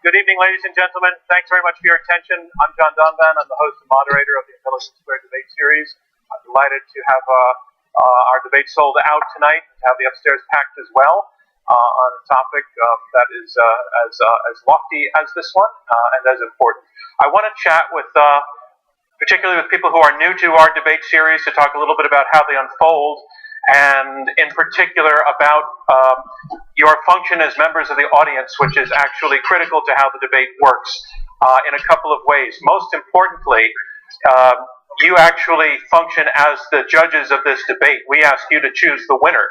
Good evening, ladies and gentlemen. Thanks very much for your attention. I'm John Donvan. I'm the host and moderator of the Intelligence Squared debate series. I'm delighted to have our debate sold out tonight, to have the upstairs packed as well on a topic that is as lofty as this one and as important. I want to chat with, particularly with people who are new to our debate series, to talk a little bit about how they unfold, and in particular about your function as members of the audience, which is actually critical to how the debate works in a couple of ways. Most importantly, you actually function as the judges of this debate. We ask you to choose the winner,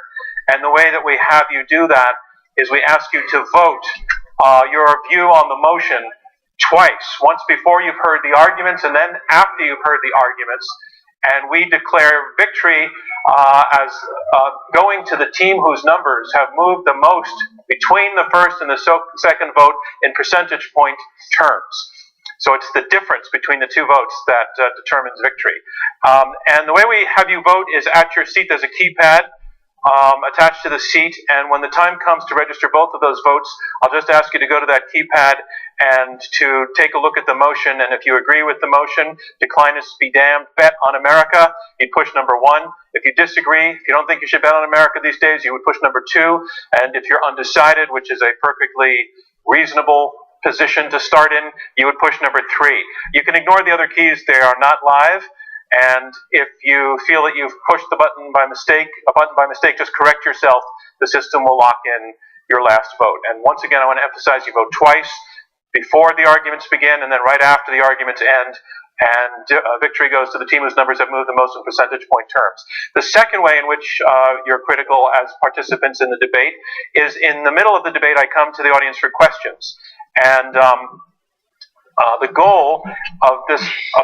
and the way that we have you do that is we ask you to vote your view on the motion twice, once before you've heard the arguments and then after you've heard the arguments. And we declare victory as going to the team whose numbers have moved the most between the first and the second vote in percentage point terms. So it's the difference between the two votes that determines victory. And the way we have you vote is at your seat. There's a keypad attached to the seat, and when the time comes to register both of those votes, I'll just ask you to go to that keypad and to take a look at the motion. And if you agree with the motion, Declinists be damned, bet on America, you push number 1. If you disagree, if you don't think you should bet on America these days, you would push number 2. And if you're undecided, which is a perfectly reasonable position to start in, you would push number 3. You can ignore the other keys, they are not live. And if you feel that you've pushed the button by mistake, just correct yourself. The system will lock in your last vote. And once again, I want to emphasize you vote twice, before the arguments begin and then right after the arguments end. And victory goes to the team whose numbers have moved the most in percentage point terms. The second way in which you're critical as participants in the debate is in the middle of the debate, I come to the audience for questions. And the goal of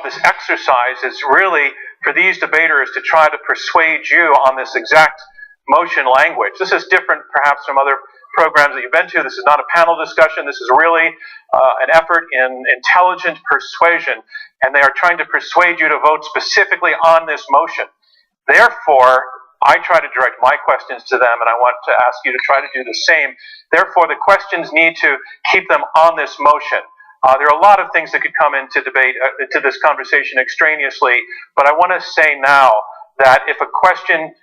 this exercise is really for these debaters to try to persuade you on this exact motion language. This is different perhaps from other programs that you've been to. This is not a panel discussion. This is really an effort in intelligent persuasion, and they are trying to persuade you to vote specifically on this motion. Therefore, I try to direct my questions to them, and I want to ask you to try to do the same. Therefore, the questions need to keep them on this motion. There are a lot of things that could come into debate, into this conversation extraneously, but I want to say now that if a question,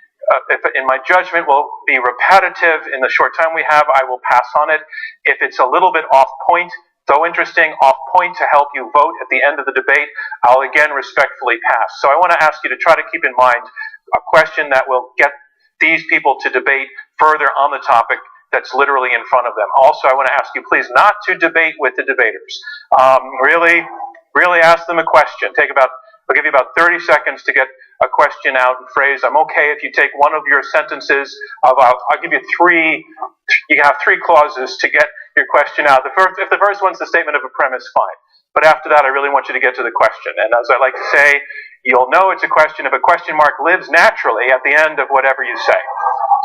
if in my judgment will be repetitive in the short time we have, I will pass on it. If it's a little bit off point, though interesting, off point to help you vote at the end of the debate, I'll again respectfully pass. So I want to ask you to try to keep in mind a question that will get these people to debate further on the topic that's literally in front of them. Also, I want to ask you please not to debate with the debaters. Really ask them a question. I'll give you about 30 seconds to get a question out and phrase. I'm okay if you take one of your sentences. I'll give you 3. You have 3 clauses to get your question out. If the first one's the statement of a premise, fine. But after that, I really want you to get to the question. And as I like to say, you'll know it's a question if a question mark lives naturally at the end of whatever you say.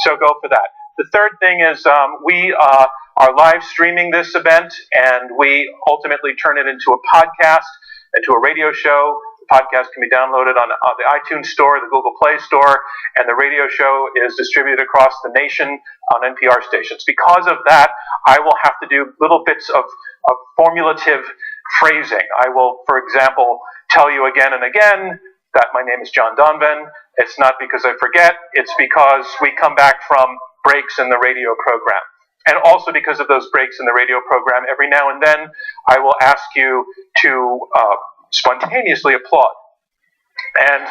So go for that. The third thing is we are live streaming this event, and we ultimately turn it into a podcast, into a radio show. The podcast can be downloaded on the iTunes Store, the Google Play Store, and the radio show is distributed across the nation on NPR stations. Because of that, I will have to do little bits of formulative phrasing. I will, for example, tell you again and again that my name is John Donvan. It's not because I forget, it's because we come back from breaks in the radio program. And also because of those breaks in the radio program, every now and then I will ask you to spontaneously applaud. And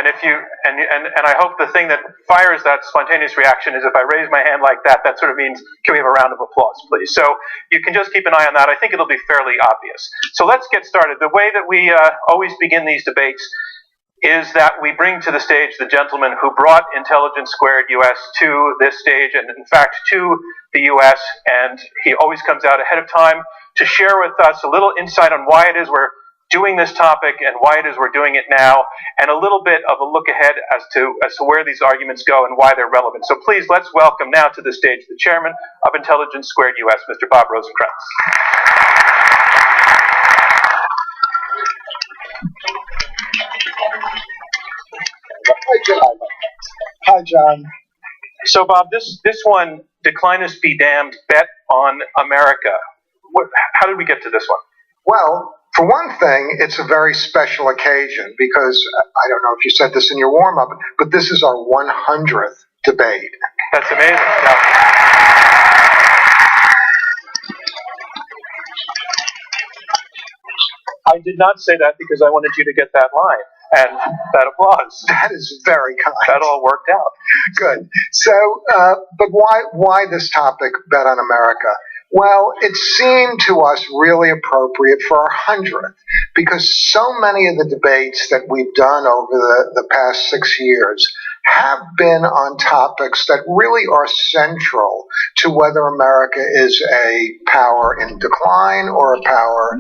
if you and I hope the thing that fires that spontaneous reaction is if I raise my hand like that, that sort of means, can we have a round of applause, please? So you can just keep an eye on that. I think it'll be fairly obvious. So let's get started. The way that we always begin these debates is that we bring to the stage the gentleman who brought Intelligence Squared US to this stage, and in fact to the US, and he always comes out ahead of time to share with us a little insight on why it is we're doing this topic and why it is we're doing it now, and a little bit of a look ahead as to where these arguments go and why they're relevant. So please, let's welcome now to the stage the chairman of Intelligence Squared US, Mr. Bob Rosenkranz. Hi, John. So, Bob, this one, Declinists be damned, bet on America. how did we get to this one? Well, for one thing, it's a very special occasion because I don't know if you said this in your warm-up, but this is our 100th debate. That's amazing. Yeah. I did not say that because I wanted you to get that line and that applause. That is very kind. That all worked out. Good. So, but why this topic, Bet on America? Well, it seemed to us really appropriate for our 100th because so many of the debates that we've done over the past 6 years have been on topics that really are central to whether America is a power in decline or a power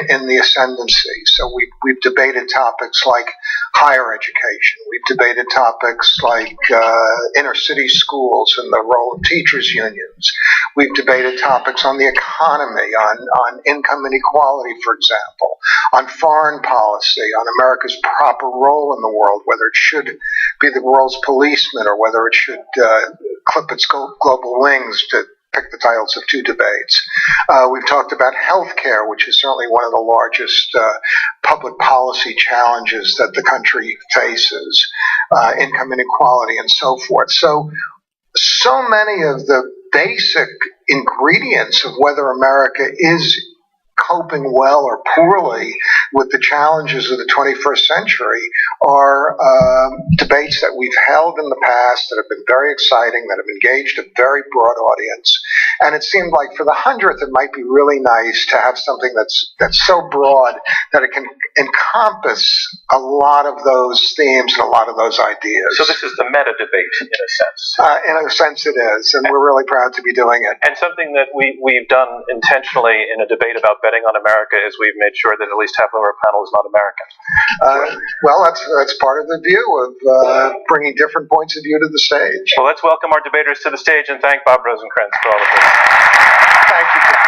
in the ascendancy. So we've debated topics like higher education. We've debated topics like inner city schools and the role of teachers' unions. We've debated topics on the economy, on income inequality, for example, on foreign policy, on America's proper role in the world, whether it should be the world's policeman or whether it should clip its global wings, to pick the titles of 2 debates. We've talked about healthcare, which is certainly one of the largest public policy challenges that the country faces, income inequality, and so forth. So many of the basic ingredients of whether America is coping well or poorly with the challenges of the 21st century are debates that we've held in the past that have been very exciting, that have engaged a very broad audience. And it seemed like for the 100th, it might be really nice to have something that's so broad that it can encompass a lot of those themes and a lot of those ideas. So this is the meta debate, in a sense. In a sense it is, and we're really proud to be doing it. And something that we've done intentionally in a debate about betting on America is we've made sure that at least half of our panel is not American. Well, that's part of the view of bringing different points of view to the stage. Well, let's welcome our debaters to the stage and thank Bob Rosencrantz for all of this. Thank you, John.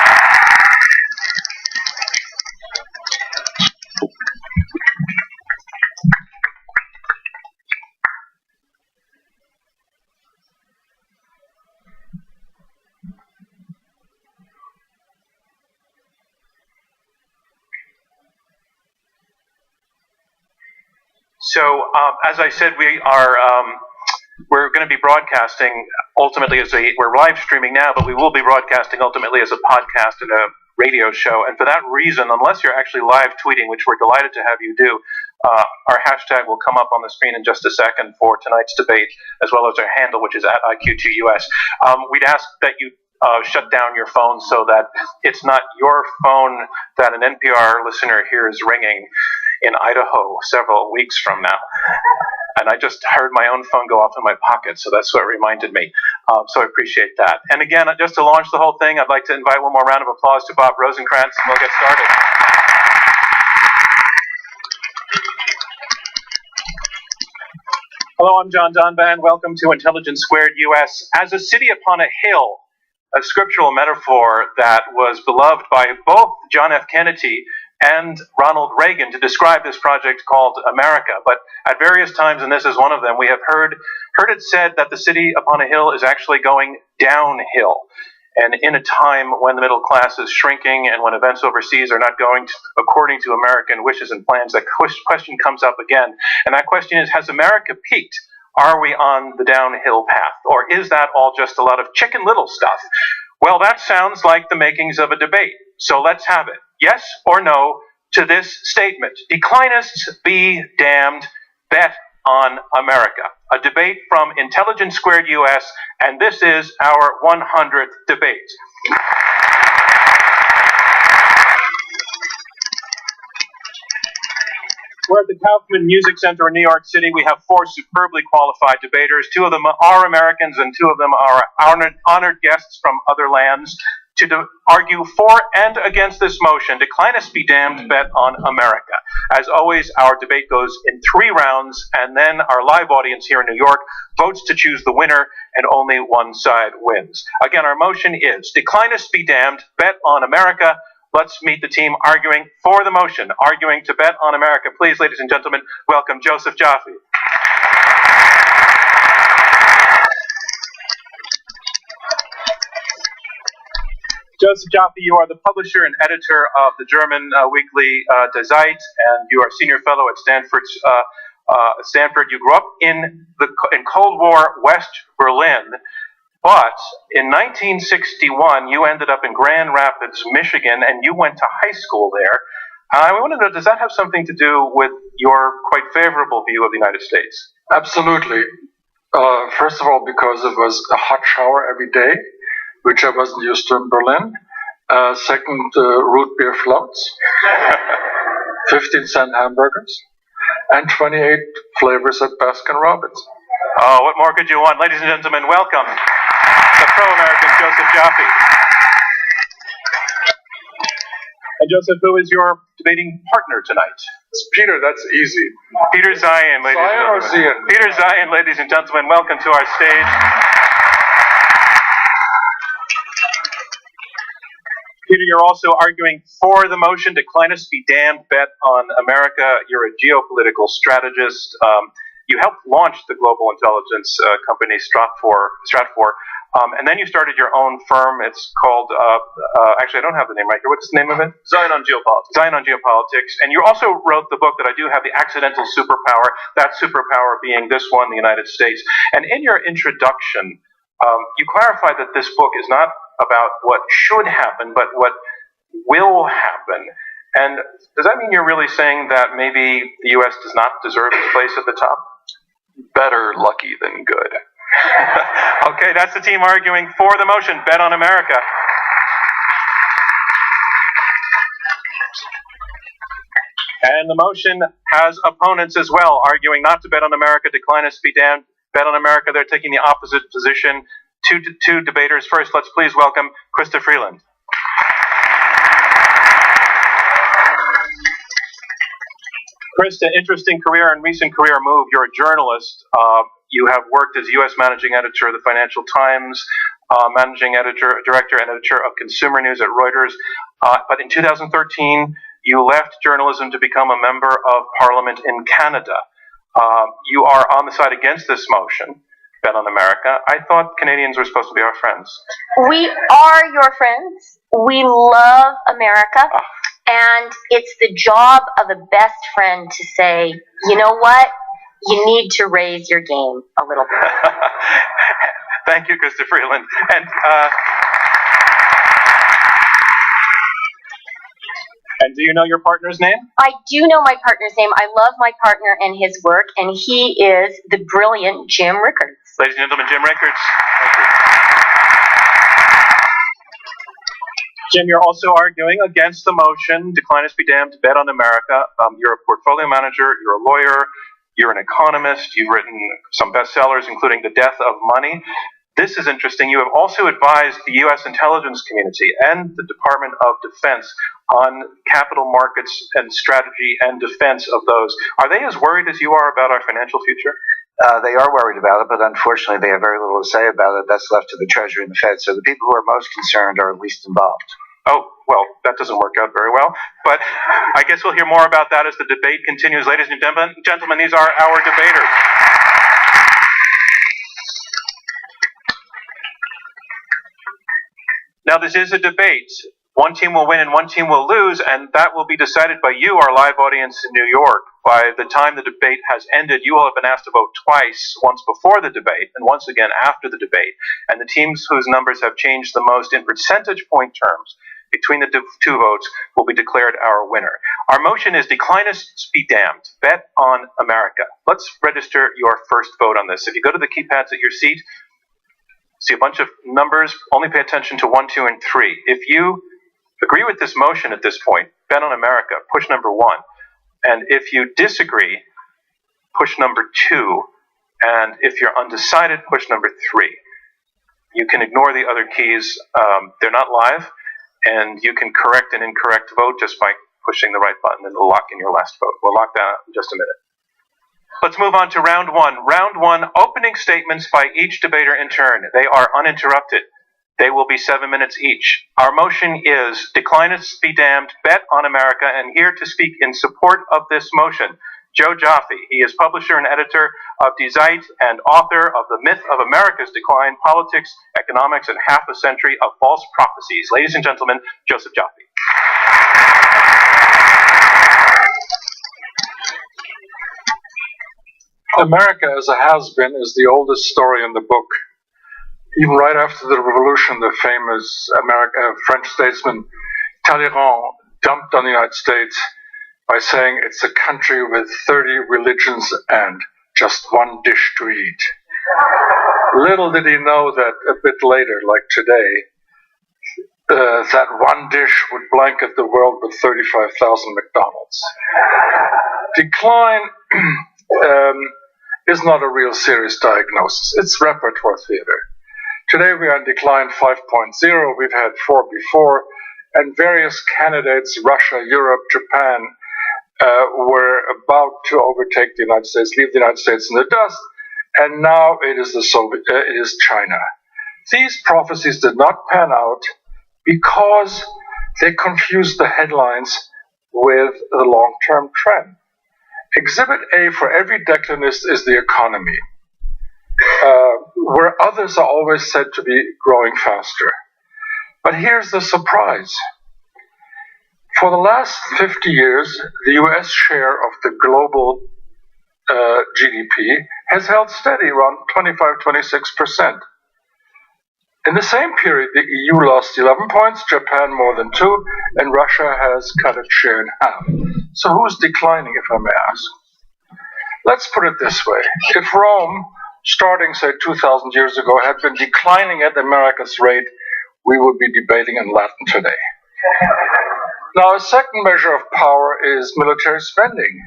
So, as I said, we're going to be broadcasting ultimately we're live streaming now, but we will be broadcasting ultimately as a podcast and a radio show. And for that reason, unless you're actually live tweeting, which we're delighted to have you do, our hashtag will come up on the screen in just a second for tonight's debate, as well as our handle, which is @IQ2US. We'd ask that you shut down your phone so that it's not your phone that an NPR listener hears ringing in Idaho several weeks from now. And I just heard my own phone go off in my pocket, so that's what reminded me. So I appreciate that. And again, just to launch the whole thing, I'd like to invite one more round of applause to Bob Rosencrantz, and we'll get started. Hello, I'm John Donvan. Welcome to Intelligence Squared US. As a city upon a hill, a scriptural metaphor that was beloved by both John F. Kennedy and Ronald Reagan to describe this project called America. But at various times, and this is one of them, we have heard it said that the city upon a hill is actually going downhill. And in a time when the middle class is shrinking and when events overseas are not going according to American wishes and plans, that question comes up again. And that question is, has America peaked? Are we on the downhill path? Or is that all just a lot of Chicken Little stuff? Well, that sounds like the makings of a debate. So let's have it. Yes or no to this statement. Declinists be damned, bet on America. A debate from Intelligence Squared US, and this is our 100th debate. We're at the Kaufman Music Center in New York City. We have 4 superbly qualified debaters. 2 of them are Americans, and 2 of them are honored guests from other lands to argue for and against this motion. Declinists be damned, bet on America. As always, our debate goes in 3 rounds, and then our live audience here in New York votes to choose the winner, and only one side wins. Again, our motion is Declinists be damned, bet on America. Let's meet the team arguing for the motion, arguing to bet on America. Please, ladies and gentlemen, welcome Joseph Jaffe. Joseph Jaffe, you are the publisher and editor of the German weekly Die Zeit, and you are senior fellow at Stanford. You grew up in Cold War West Berlin, but in 1961 you ended up in Grand Rapids, Michigan, and you went to high school there. I want to know, does that have something to do with your quite favorable view of the United States? Absolutely. First of all, because it was a hot shower every day, which I wasn't used to in Berlin. Second, root beer floats, 15-cent hamburgers, and 28 flavors at Baskin Robbins. Oh, what more could you want? Ladies and gentlemen, welcome the pro-American Joseph Jaffe. And Joseph, who is your debating partner tonight? It's Peter, that's easy. Peter Zion, ladies and gentlemen. Zion. Peter Zion, ladies and gentlemen, welcome to our stage. Peter, you're also arguing for the motion, Declinists be damned, bet on America. You're a geopolitical strategist. You helped launch the global intelligence company Stratfor, and then you started your own firm. It's called, actually I don't have the name right here. What's the name of it? Zion on Geopolitics. Zion on Geopolitics. And you also wrote the book that I do have, The Accidental Superpower, that superpower being this one, the United States. And in your introduction, you clarified that this book is not about what should happen, but what will happen. And does that mean you're really saying that maybe the U.S. does not deserve its place at the top? Better lucky than good. Okay, that's the team arguing for the motion, bet on America. And the motion has opponents as well, arguing not to bet on America, Declinists be damned, bet on America. They're taking the opposite position. Two debaters. First, let's please welcome Krista Freeland. Krista, interesting career and recent career move. You're a journalist. You have worked as U.S. managing editor of the Financial Times, managing editor, director, and editor of Consumer News at Reuters. But in 2013, you left journalism to become a member of Parliament in Canada. You are on the side against this motion, bet on America. I thought Canadians were supposed to be our friends. We are your friends. We love America. And it's the job of a best friend to say, you know what? You need to raise your game a little bit. Thank you, Krista Freeland. And do you know your partner's name? I do know my partner's name. I love my partner and his work, and he is the brilliant Jim Rickards. Ladies and gentlemen, Jim Rickards. Thank you. Jim, you're also arguing against the motion, Declinists be damned, bet on America. You're a portfolio manager, you're a lawyer, you're an economist, you've written some bestsellers, including The Death of Money. This is interesting. You have also advised the U.S. intelligence community and the Department of Defense on capital markets and strategy and defense of those. Are they as worried as you are about our financial future? They are worried about it, but unfortunately they have very little to say about it. That's left to the Treasury and the Fed. So the people who are most concerned are least involved. Oh, well, that doesn't work out very well. But I guess we'll hear more about that as the debate continues. Ladies and gentlemen, these are our debaters. Now, this is a debate. One team will win and one team will lose, and that will be decided by you, our live audience in New York. By the time the debate has ended, you will have been asked to vote twice, once before the debate and once again after the debate. And the teams whose numbers have changed the most in percentage point terms between the two votes will be declared our winner. Our motion is Declinists be damned, bet on America. Let's register your first vote on this. If you go to the keypads at your seat, see a bunch of numbers, only pay attention to 1, 2, and 3. If you agree with this motion at this point, bet on America, push number 1. And if you disagree, push number 2. And if you're undecided, push number 3. You can ignore the other keys. They're not live. And you can correct an incorrect vote just by pushing the right button, and it'll lock in your last vote. We'll lock that out in just a minute. Let's move on to round 1. Round 1, opening statements by each debater in turn. They are uninterrupted. They will be 7 minutes each. Our motion is Declinists be damned, bet on America, and here to speak in support of this motion, Joe Jaffe. He is publisher and editor of Die Zeit and author of The Myth of America's Decline, Politics, Economics, and Half a Century of False Prophecies. Ladies and gentlemen, Joseph Jaffe. America as a has-been is the oldest story in the book. Even right after the revolution, the famous French statesman Talleyrand dumped on the United States by saying it's a country with 30 religions and just one dish to eat. Little did he know that a bit later, like today, that one dish would blanket the world with 35,000 McDonald's. Decline is not a real serious diagnosis. It's repertoire theater. Today we are in decline 5.0. We've had 4 before, and various candidates, Russia, Europe, Japan, were about to overtake the United States, leave the United States in the dust, and now it is China. These prophecies did not pan out because they confused the headlines with the long-term trend. Exhibit A for every declinist is the economy, where others are always said to be growing faster. But here's the surprise. For the last 50 years, the US share of the global GDP has held steady around 25-26%. In the same period, the EU lost 11 points, Japan more than 2, and Russia has cut its share in half. So who's declining, if I may ask? Let's put it this way. If Rome, starting, say, 2,000 years ago, had been declining at America's rate, we would be debating in Latin today. Now, a second measure of power is military spending.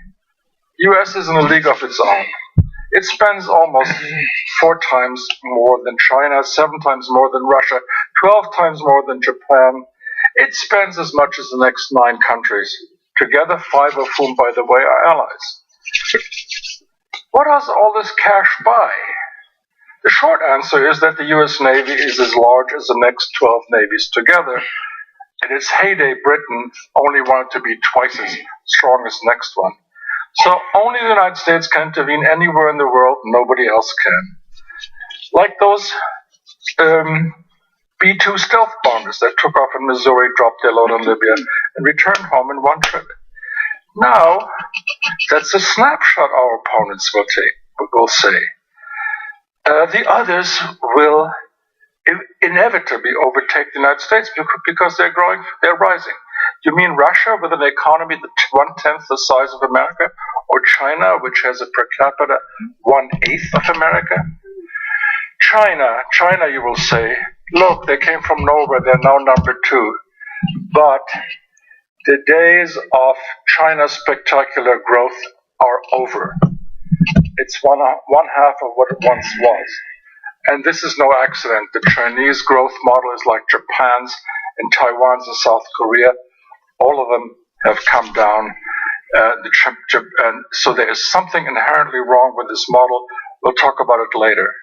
US is in a league of its own. It spends almost 4 times more than China, 7 times more than Russia, 12 times more than Japan. It spends as much as the next 9 countries, together 5 of whom, by the way, are allies. What does all this cash buy? The short answer is that the US Navy is as large as the next 12 navies together. In its heyday, Britain only wanted to be twice as strong as the next one. So only the United States can intervene anywhere in the world, nobody else can. Like those B-2 stealth bombers that took off in Missouri, dropped their load on Libya, and returned home in one trip. Now, that's a snapshot our opponents will say. The others will inevitably overtake the United States because they're rising. You mean Russia with an economy that's 1/10 the size of America? Or China, which has a per capita 1/8 of America? China, you will say, look, they came from nowhere, they're now number 2. But the days of China's spectacular growth are over. It's one half of what it once was. And this is no accident. The Chinese growth model is like Japan's and Taiwan's and South Korea. All of them have come down. And so there is something inherently wrong with this model. We'll talk about it later.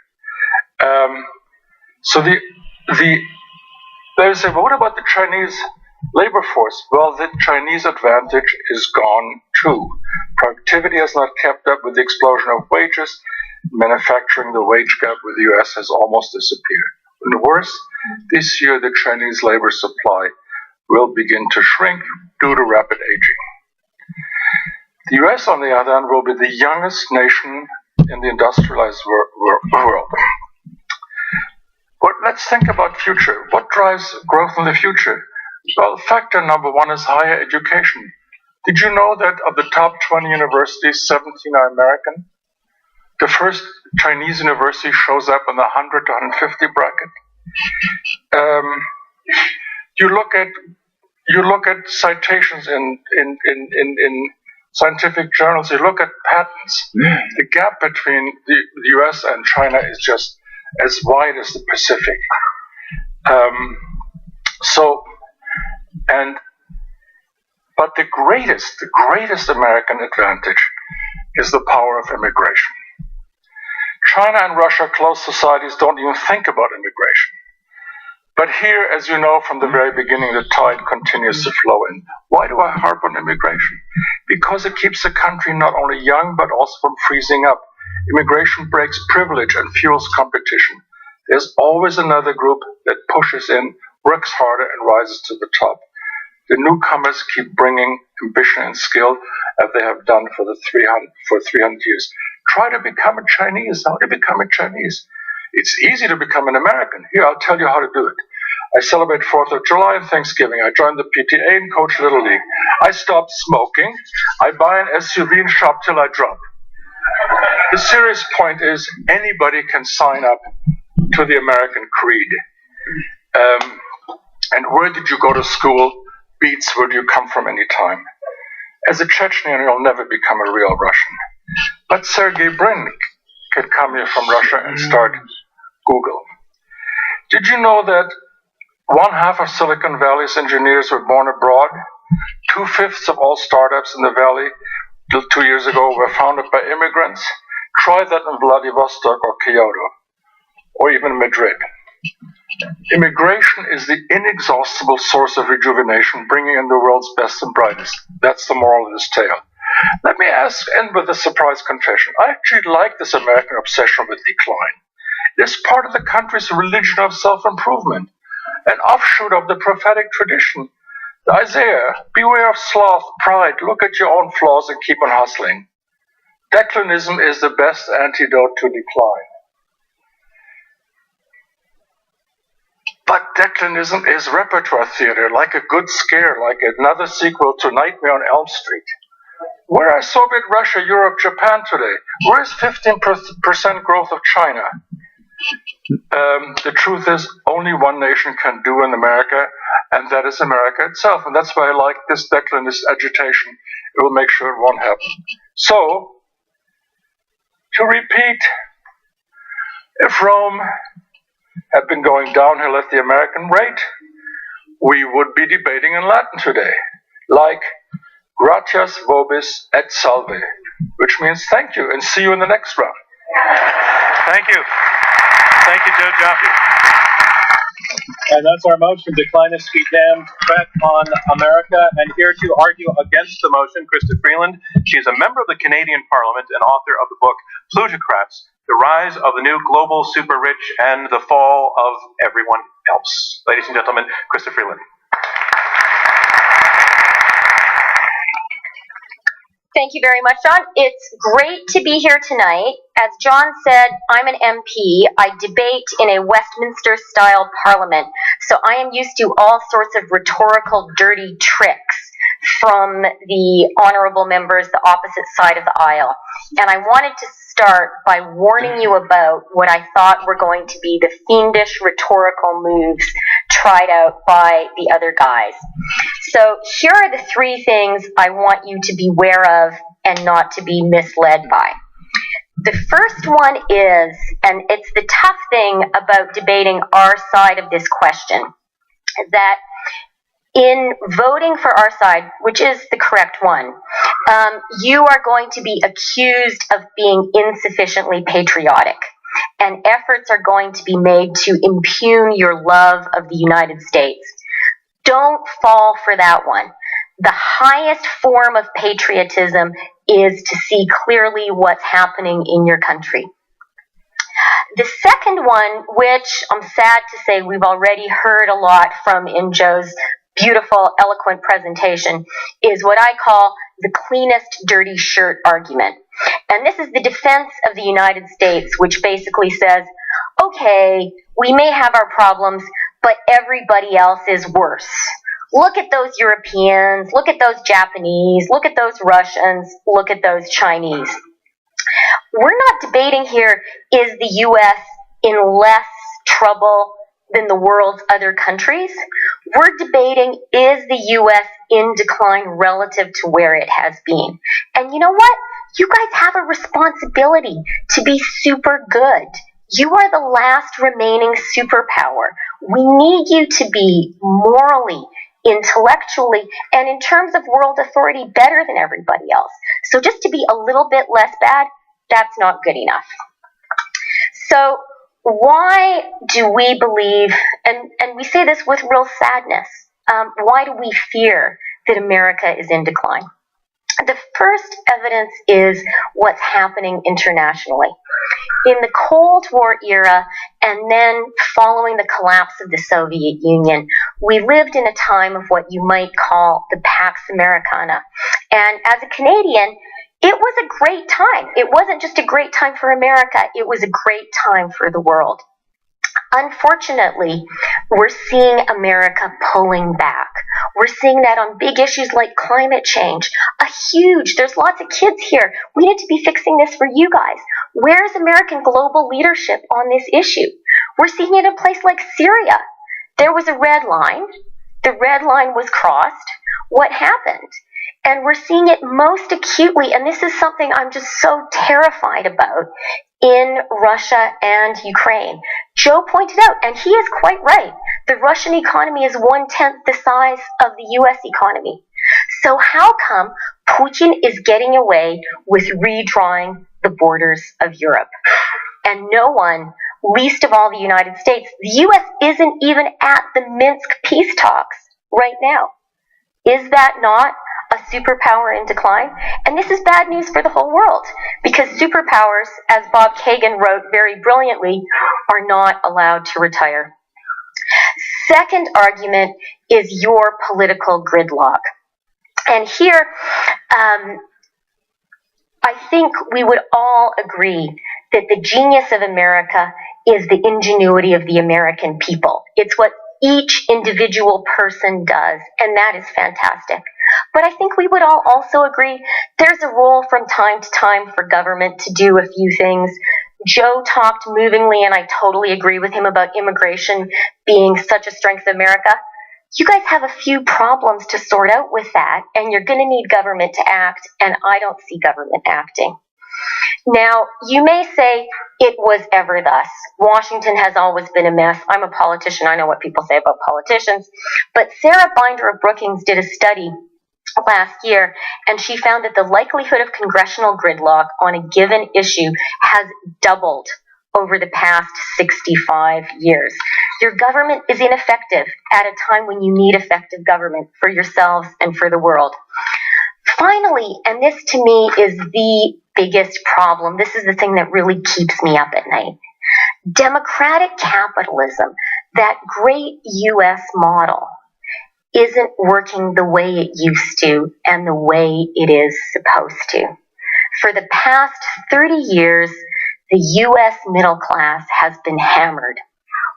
So they say, well, what about the Chinese labor force? Well, the Chinese advantage is gone too. Productivity has not kept up with the explosion of wages. Manufacturing, the wage gap with the US has almost disappeared. And worse, this year the Chinese labor supply will begin to shrink due to rapid aging. The US, on the other hand, will be the youngest nation in the industrialized world. But let's think about future. What drives growth in the future? Well, factor number 1 is higher education. Did you know that of the top 20 universities, 17 are American? The first Chinese university shows up in the 100 to 150 bracket. You look at citations in scientific journals. You look at patents. The gap between the U.S. and China is just as wide as the Pacific. But the greatest American advantage is the power of immigration. China and Russia, closed societies, don't even think about immigration. But here, as you know from the very beginning, the tide continues to flow in. Why do I harp on immigration? Because it keeps the country not only young, but also from freezing up. Immigration breaks privilege and fuels competition. There's always another group that pushes in, works harder, and rises to the top. The newcomers keep bringing ambition and skill, as they have done for 300 years. Try to become a Chinese. How to become a Chinese? It's easy to become an American. Here, I'll tell you how to do it. I celebrate 4th of July and Thanksgiving. I joined the PTA and coach Little League. I stopped smoking. I buy an SUV and shop till I drop. The serious point is anybody can sign up to the American creed. And where did you go to school beats where do you come from any time. As a Chechnyan, you'll never become a real Russian. But Sergey Brin could come here from Russia and start Google. Did you know that 1/2 of Silicon Valley's engineers were born abroad? 2/5 of all startups in the Valley 2 years ago were founded by immigrants. Try that in Vladivostok or Kyoto, or even Madrid. Immigration is the inexhaustible source of rejuvenation, bringing in the world's best and brightest. That's the moral of this tale. Let me end with a surprise confession. I actually like this American obsession with decline. It is part of the country's religion of self-improvement, an offshoot of the prophetic tradition. The Isaiah, beware of sloth, pride, look at your own flaws and keep on hustling. Declinism is the best antidote to decline. But declinism is repertoire theater, like a good scare, like another sequel to Nightmare on Elm Street. Where are Soviet Russia, Europe, Japan today? Where is 15% growth of China? The truth is, only one nation can do in America, and that is America itself. And that's why I like this declinist agitation. It will make sure it won't happen. So, to repeat, if Rome had been going downhill at the American rate, we would be debating in Latin today, like gratias vobis et salve, which means thank you and see you in the next round. Thank you. Thank you, Joe Jaffe. And that's our motion, Declinists be damned, bet on America. And here to argue against the motion, Krista Freeland. She is a member of the Canadian Parliament and author of the book Plutocrats, The Rise of the New Global Super Rich and the Fall of Everyone Else. Ladies and gentlemen, Krista Freeland. Thank you very much, John. It's great to be here tonight. As John said, I'm an MP. I debate in a Westminster-style parliament, so I am used to all sorts of rhetorical dirty tricks from the honorable members, the opposite side of the aisle. And I wanted to start by warning you about what I thought were going to be the fiendish rhetorical moves tried out by the other guys. So here are the 3 things I want you to beware of and not to be misled by. The first one is, and it's the tough thing about debating our side of this question, that in voting for our side, which is the correct one, you are going to be accused of being insufficiently patriotic, and efforts are going to be made to impugn your love of the United States. Don't fall for that one. The highest form of patriotism is to see clearly what's happening in your country. The second one, which I'm sad to say we've already heard a lot from in Joe's beautiful, eloquent presentation, is what I call the cleanest dirty shirt argument. And this is the defense of the United States, which basically says, okay, we may have our problems, but everybody else is worse. Look at those Europeans, look at those Japanese, look at those Russians, look at those Chinese. We're not debating here, is the U.S. in less trouble than the world's other countries? We're debating, is the U.S. in decline relative to where it has been? And you know what? You guys have a responsibility to be super good. You are the last remaining superpower. We need you to be morally, intellectually, and in terms of world authority, better than everybody else. So just to be a little bit less bad, that's not good enough. So why do we believe, and we say this with real sadness, why do we fear that America is in decline? The first evidence is what's happening internationally. In the Cold War era, and then following the collapse of the Soviet Union, we lived in a time of what you might call the Pax Americana. And as a Canadian, it was a great time. It wasn't just a great time for America, it was a great time for the world. Unfortunately, we're seeing America pulling back. We're seeing that on big issues like climate change. There's lots of kids here. We need to be fixing this for you guys. Where's American global leadership on this issue? We're seeing it in a place like Syria. There was a red line. The red line was crossed. What happened? And we're seeing it most acutely, and this is something I'm just so terrified about, in Russia and Ukraine. Joe pointed out, and he is quite right, the Russian economy is 1/10 the size of the US economy. So how come Putin is getting away with redrawing the borders of Europe? And no one, least of all the United States, the US isn't even at the Minsk peace talks right now. Is that not a superpower in decline? And this is bad news for the whole world, because superpowers, as Bob Kagan wrote very brilliantly, are not allowed to retire. Second argument is your political gridlock. And here, I think we would all agree that the genius of America is the ingenuity of the American people. It's what each individual person does, and that is fantastic. But I think we would all also agree there's a role from time to time for government to do a few things. Joe talked movingly, and I totally agree with him about immigration being such a strength of America. You guys have a few problems to sort out with that, and you're going to need government to act, and I don't see government acting. Now, you may say it was ever thus. Washington has always been a mess. I'm a politician. I know what people say about politicians. But Sarah Binder of Brookings did a study last year, and she found that the likelihood of congressional gridlock on a given issue has doubled over the past 65 years. Your government is ineffective at a time when you need effective government for yourselves and for the world. Finally, and this to me is the biggest problem, this is the thing that really keeps me up at night. Democratic capitalism, that great US model, isn't working the way it used to and the way it is supposed to. For the past 30 years, the US middle class has been hammered.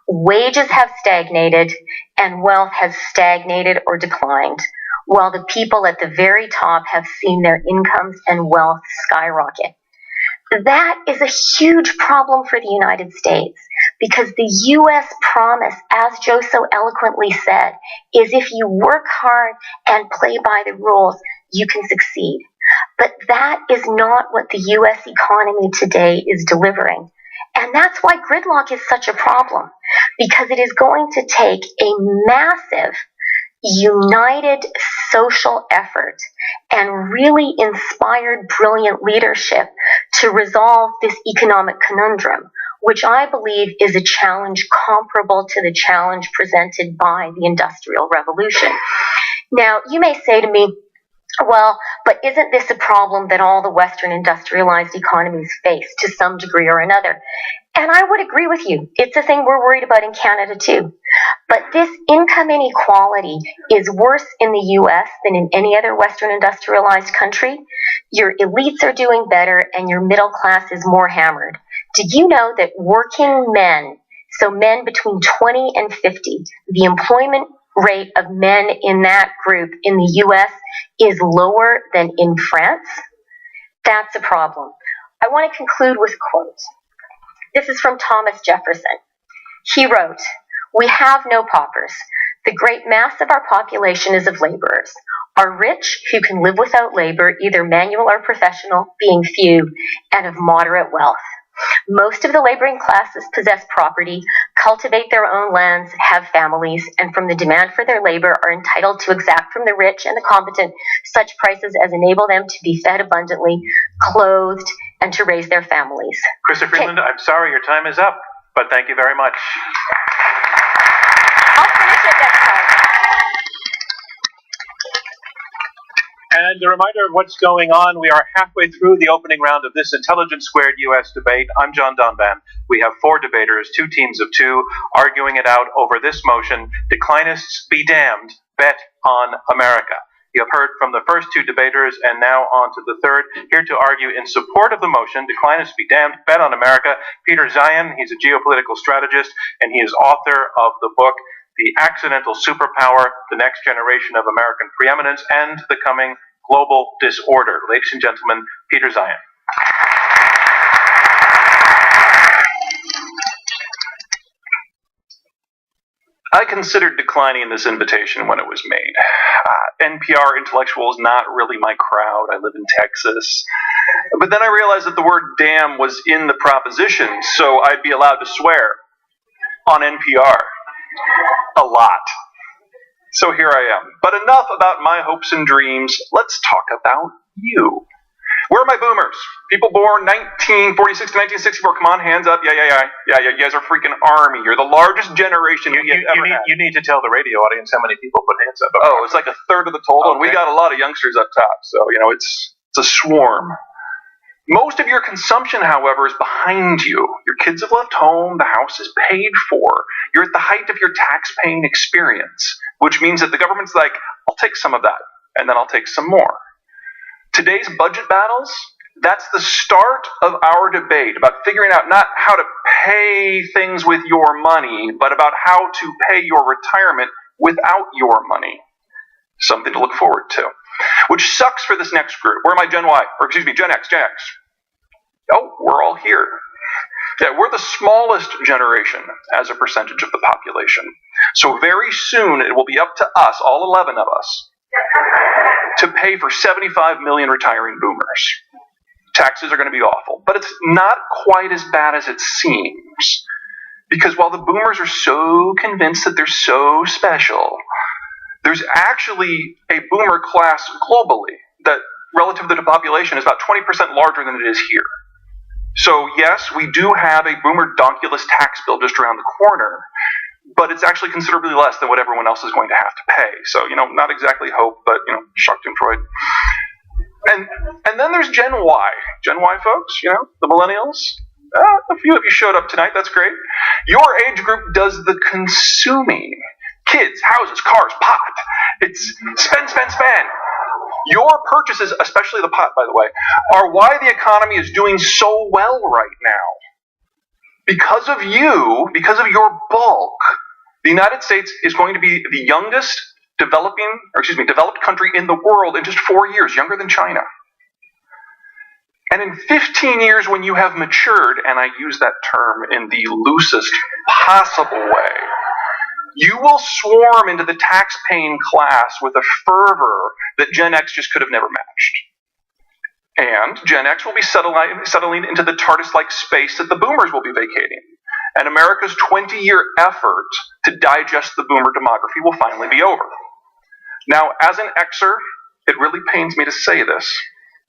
Wages have stagnated and wealth has stagnated or declined, while the people at the very top have seen their incomes and wealth skyrocket. That is a huge problem for the United States, because the U.S. promise, as Joe so eloquently said, is if you work hard and play by the rules, you can succeed. But that is not what the U.S. economy today is delivering. And that's why gridlock is such a problem, because it is going to take a massive, united social effort and really inspired, brilliant leadership to resolve this economic conundrum, which I believe is a challenge comparable to the challenge presented by the Industrial Revolution. Now, you may say to me, well, but isn't this a problem that all the Western industrialized economies face to some degree or another? And I would agree with you. It's a thing we're worried about in Canada too. But this income inequality is worse in the US than in any other Western industrialized country. Your elites are doing better and your middle class is more hammered. Did you know that working men, so men between 20 and 50, the employment rate of men in that group in the US is lower than in France? That's a problem. I want to conclude with a quote. This is from Thomas Jefferson. He wrote, "We have no paupers. The great mass of our population is of laborers. Are rich who can live without labor, either manual or professional, being few, and of moderate wealth. Most of the laboring classes possess property, cultivate their own lands, have families, and from the demand for their labor are entitled to exact from the rich and the competent such prices as enable them to be fed abundantly, clothed, and to raise their families." Krista Freeland, I'm sorry, your time is up. But thank you very much. I'll finish it next time. And a reminder of what's going on. We are halfway through the opening round of this Intelligence Squared U.S. debate. I'm John Donvan. We have 4 debaters, 2 teams of 2, arguing it out over this motion: Declinists be damned, bet on America. You have heard from the first 2 debaters, and now on to the third. Here to argue in support of the motion, Declinists be damned, bet on America, Peter Zeihan. He's a geopolitical strategist, and he is author of the book The Accidental Superpower, The Next Generation of American Preeminence, and the Coming Global Disorder. Ladies and gentlemen, Peter Zeihan. I considered declining this invitation when it was made. NPR intellectual is not really my crowd. I live in Texas. But then I realized that the word damn was in the proposition, so I'd be allowed to swear on NPR. A lot. So here I am. But enough about my hopes and dreams. Let's talk about you. Where are my boomers? People born 1946 to 1964. Come on, hands up. Yeah. You guys are freaking army. You're the largest generation you need to tell the radio audience how many people put hands up. Oh, it's like a third of the total. Okay. And we got a lot of youngsters up top. So, it's a swarm. Most of your consumption, however, is behind you. Your kids have left home. The house is paid for. You're at the height of your tax-paying experience, which means that the government's like, I'll take some of that, and then I'll take some more. Today's budget battles, that's the start of our debate about figuring out not how to pay things with your money, but about how to pay your retirement without your money. Something to look forward to. Which sucks for this next group. Where am I, Gen X? Oh, we're all here. Yeah, we're the smallest generation as a percentage of the population. So very soon it will be up to us, all 11 of us, to pay for 75 million retiring boomers. Taxes are going to be awful, but it's not quite as bad as it seems. Because while the boomers are so convinced that they're so special, there's actually a boomer class globally that, relative to the population, is about 20% larger than it is here. So yes, we do have a boomer donkulous tax bill just around the corner, but it's actually considerably less than what everyone else is going to have to pay. So, not exactly hope, but, Schadenfreude. And then there's Gen Y. Gen Y folks, the millennials. A few of you showed up tonight, that's great. Your age group does the consuming. Kids, houses, cars, pot. It's spend. Your purchases, especially the pot, by the way, are why the economy is doing so well right now. Because of you, because of your bulk, the United States is going to be the youngest developed country in the world in just 4 years, younger than China. And in 15 years, when you have matured, and I use that term in the loosest possible way, you will swarm into the tax-paying class with a fervor that Gen X just could have never matched. And Gen X will be settling into the TARDIS-like space that the boomers will be vacating. And America's 20-year effort to digest the boomer demography will finally be over. Now, as an Xer, it really pains me to say this,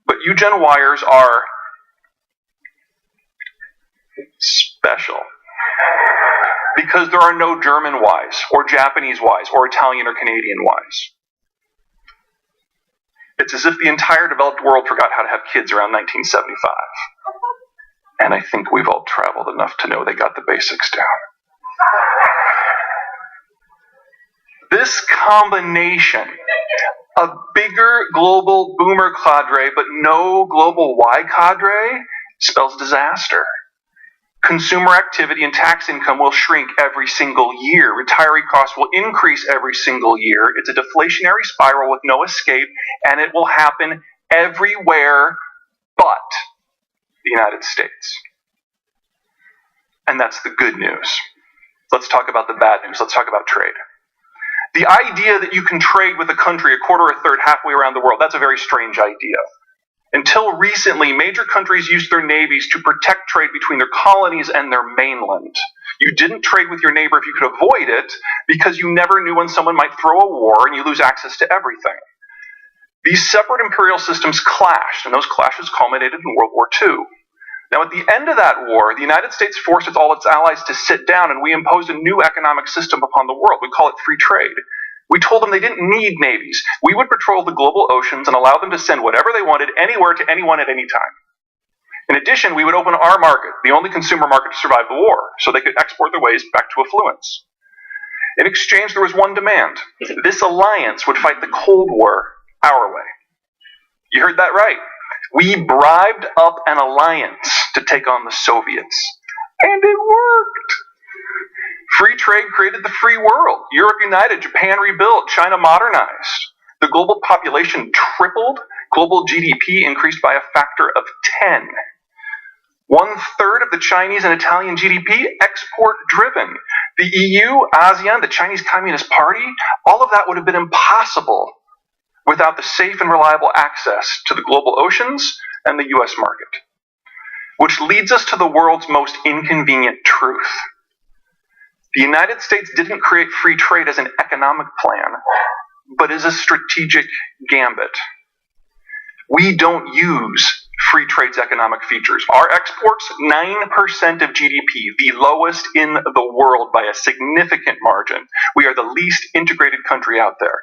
but you Gen Yers are special. Because there are no German Ys, or Japanese Ys, or Italian or Canadian Ys. It's as if the entire developed world forgot how to have kids around 1975. And I think we've all traveled enough to know they got the basics down. This combination, a bigger global boomer cadre, but no global Y cadre, spells disaster. Consumer activity and tax income will shrink every single year. Retiree costs will increase every single year. It's a deflationary spiral with no escape, and it will happen everywhere but the United States. And that's the good news. Let's talk about the bad news. Let's talk about trade. The idea that you can trade with a country a quarter or a third halfway around the world, that's a very strange idea. Until recently, major countries used their navies to protect trade between their colonies and their mainland. You didn't trade with your neighbor if you could avoid it, because you never knew when someone might throw a war and you lose access to everything. These separate imperial systems clashed, and those clashes culminated in World War II. Now, at the end of that war, the United States forced all its allies to sit down, and we imposed a new economic system upon the world. We call it free trade. We told them they didn't need navies. We would patrol the global oceans and allow them to send whatever they wanted anywhere to anyone at any time. In addition, we would open our market, the only consumer market to survive the war, so they could export their ways back to affluence. In exchange, there was one demand. This alliance would fight the Cold War our way. You heard that right. We bribed up an alliance to take on the Soviets. And it worked. Free trade created the free world. Europe united, Japan rebuilt, China modernized. The global population tripled. Global GDP increased by a factor of 10. 1/3 of the Chinese and Italian GDP export-driven. The EU, ASEAN, the Chinese Communist Party, all of that would have been impossible without the safe and reliable access to the global oceans and the US market. Which leads us to the world's most inconvenient truth. The United States didn't create free trade as an economic plan, but as a strategic gambit. We don't use free trade's economic features. Our exports, 9% of GDP, the lowest in the world by a significant margin. We are the least integrated country out there.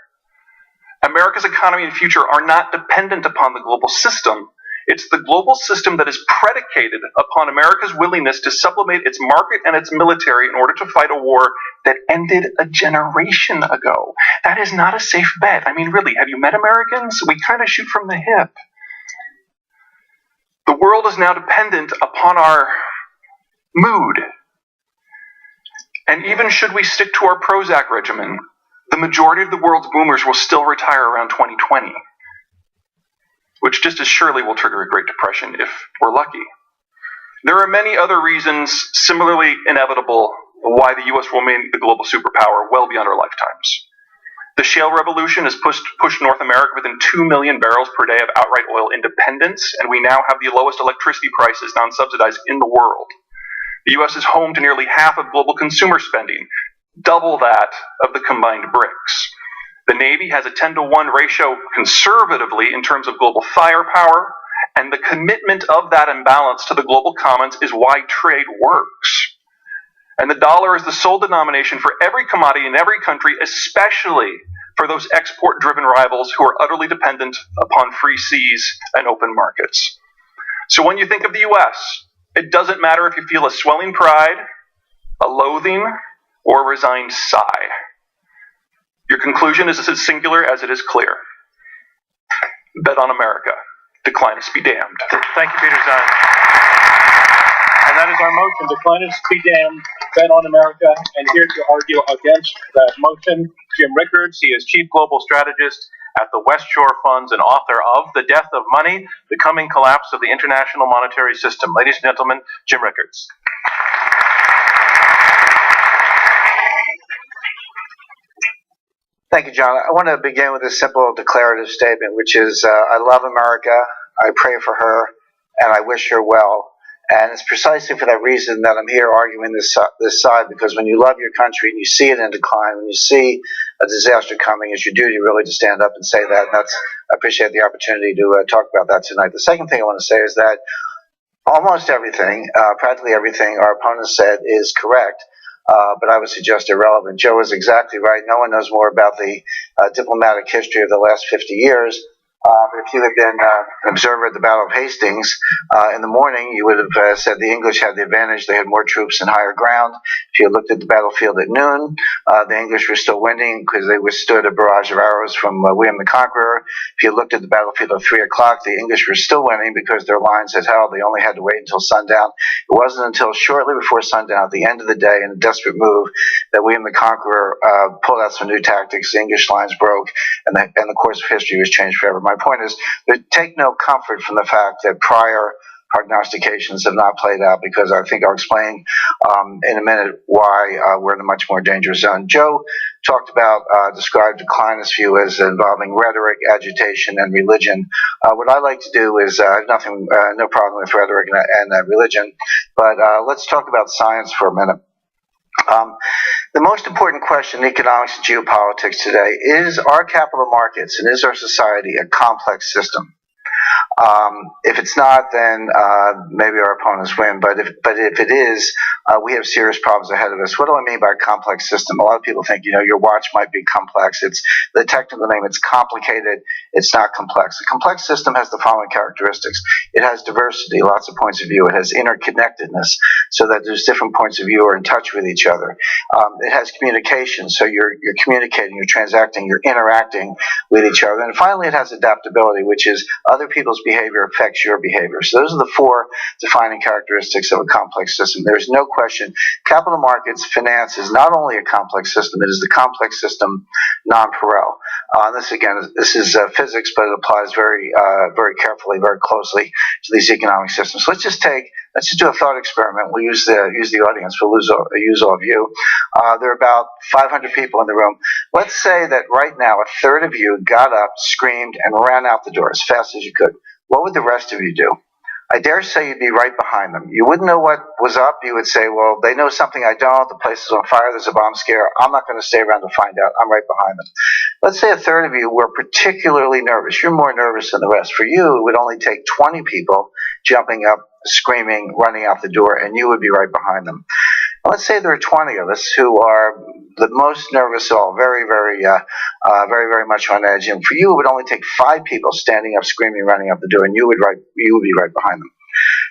America's economy and future are not dependent upon the global system. It's the global system that is predicated upon America's willingness to sublimate its market and its military in order to fight a war that ended a generation ago. That is not a safe bet. I mean, really, have you met Americans? We kind of shoot from the hip. The world is now dependent upon our mood. And even should we stick to our Prozac regimen, the majority of the world's boomers will still retire around 2020, which just as surely will trigger a Great Depression if we're lucky. There are many other reasons similarly inevitable why the U.S. will remain the global superpower well beyond our lifetimes. The shale revolution has pushed North America within 2 million barrels per day of outright oil independence, and we now have the lowest electricity prices non-subsidized in the world. The U.S. is home to nearly half of global consumer spending, double that of the combined BRICS. The Navy has a 10-to-1 ratio conservatively in terms of global firepower, and the commitment of that imbalance to the global commons is why trade works. And the dollar is the sole denomination for every commodity in every country, especially for those export-driven rivals who are utterly dependent upon free seas and open markets. So when you think of the U.S., it doesn't matter if you feel a swelling pride, a loathing, or a resigned sigh. Your conclusion is as singular as it is clear. Bet on America. Declinists be damned. Thank you, Peter Zion. And that is our motion. Declinists be damned. Bet on America. And here to argue against that motion, Jim Rickards. He is Chief Global Strategist at the West Shore Funds and author of The Death of Money, The Coming Collapse of the International Monetary System. Ladies and gentlemen, Jim Rickards. Thank you, John. I want to begin with a simple declarative statement, which is I love America, I pray for her, and I wish her well. And it's precisely for that reason that I'm here arguing this side, because when you love your country and you see it in decline, when you see a disaster coming, it's your duty really to stand up and say that. And I appreciate the opportunity to talk about that tonight. The second thing I want to say is that almost everything, practically everything our opponents said is correct. But I would suggest irrelevant. Joe is exactly right. No one knows more about the diplomatic history of the last 50 years. If you had been an observer at the Battle of Hastings in the morning, you would have said the English had the advantage. They had more troops and higher ground. If you had looked at the battlefield at noon, the English were still winning because they withstood a barrage of arrows from William the Conqueror. If you looked at the battlefield at 3 o'clock, the English were still winning because their lines had held. They only had to wait until sundown. It wasn't until shortly before sundown, at the end of the day, in a desperate move, that William the Conqueror pulled out some new tactics. The English lines broke, and the course of history was changed forever. My point is, take no comfort from the fact that prior prognostications have not played out, because I think I'll explain in a minute why we're in a much more dangerous zone. Joe talked about, described declinist view as involving rhetoric, agitation, and religion. What I like to do is, I have no problem with rhetoric and religion, but let's talk about science for a minute. The most important question in economics and geopolitics today is, are capital markets and is our society a complex system? If it's not, then maybe our opponents win. But if it is, we have serious problems ahead of us. What do I mean by a complex system? A lot of people think, your watch might be complex. It's the technical name. It's complicated. It's not complex. A complex system has the following characteristics. It has diversity, lots of points of view. It has interconnectedness, so that there's different points of view are in touch with each other. It has communication, so you're communicating, you're transacting, you're interacting with each other. And finally, it has adaptability, which is other people's behavior affects your behavior. So those are the four defining characteristics of a complex system. There's no question. Capital markets, finance is not only a complex system, it is the complex system non-pareil. This is physics, but it applies very carefully, very closely to these economic systems. So let's just do a thought experiment. We'll use the audience. We'll use all of you. There are about 500 people in the room. Let's say that right now a third of you got up, screamed, and ran out the door as fast as you could. What would the rest of you do? I dare say you'd be right behind them. You wouldn't know what was up. You would say, well, they know something I don't. The place is on fire. There's a bomb scare. I'm not going to stay around to find out. I'm right behind them. Let's say a third of you were particularly nervous. You're more nervous than the rest. For you, it would only take 20 people jumping up, screaming, running out the door, and you would be right behind them. Let's say there are 20 of us who are the most nervous of all, very much on edge. And for you, it would only take 5 people standing up, screaming, running up the door, and you would be right behind them.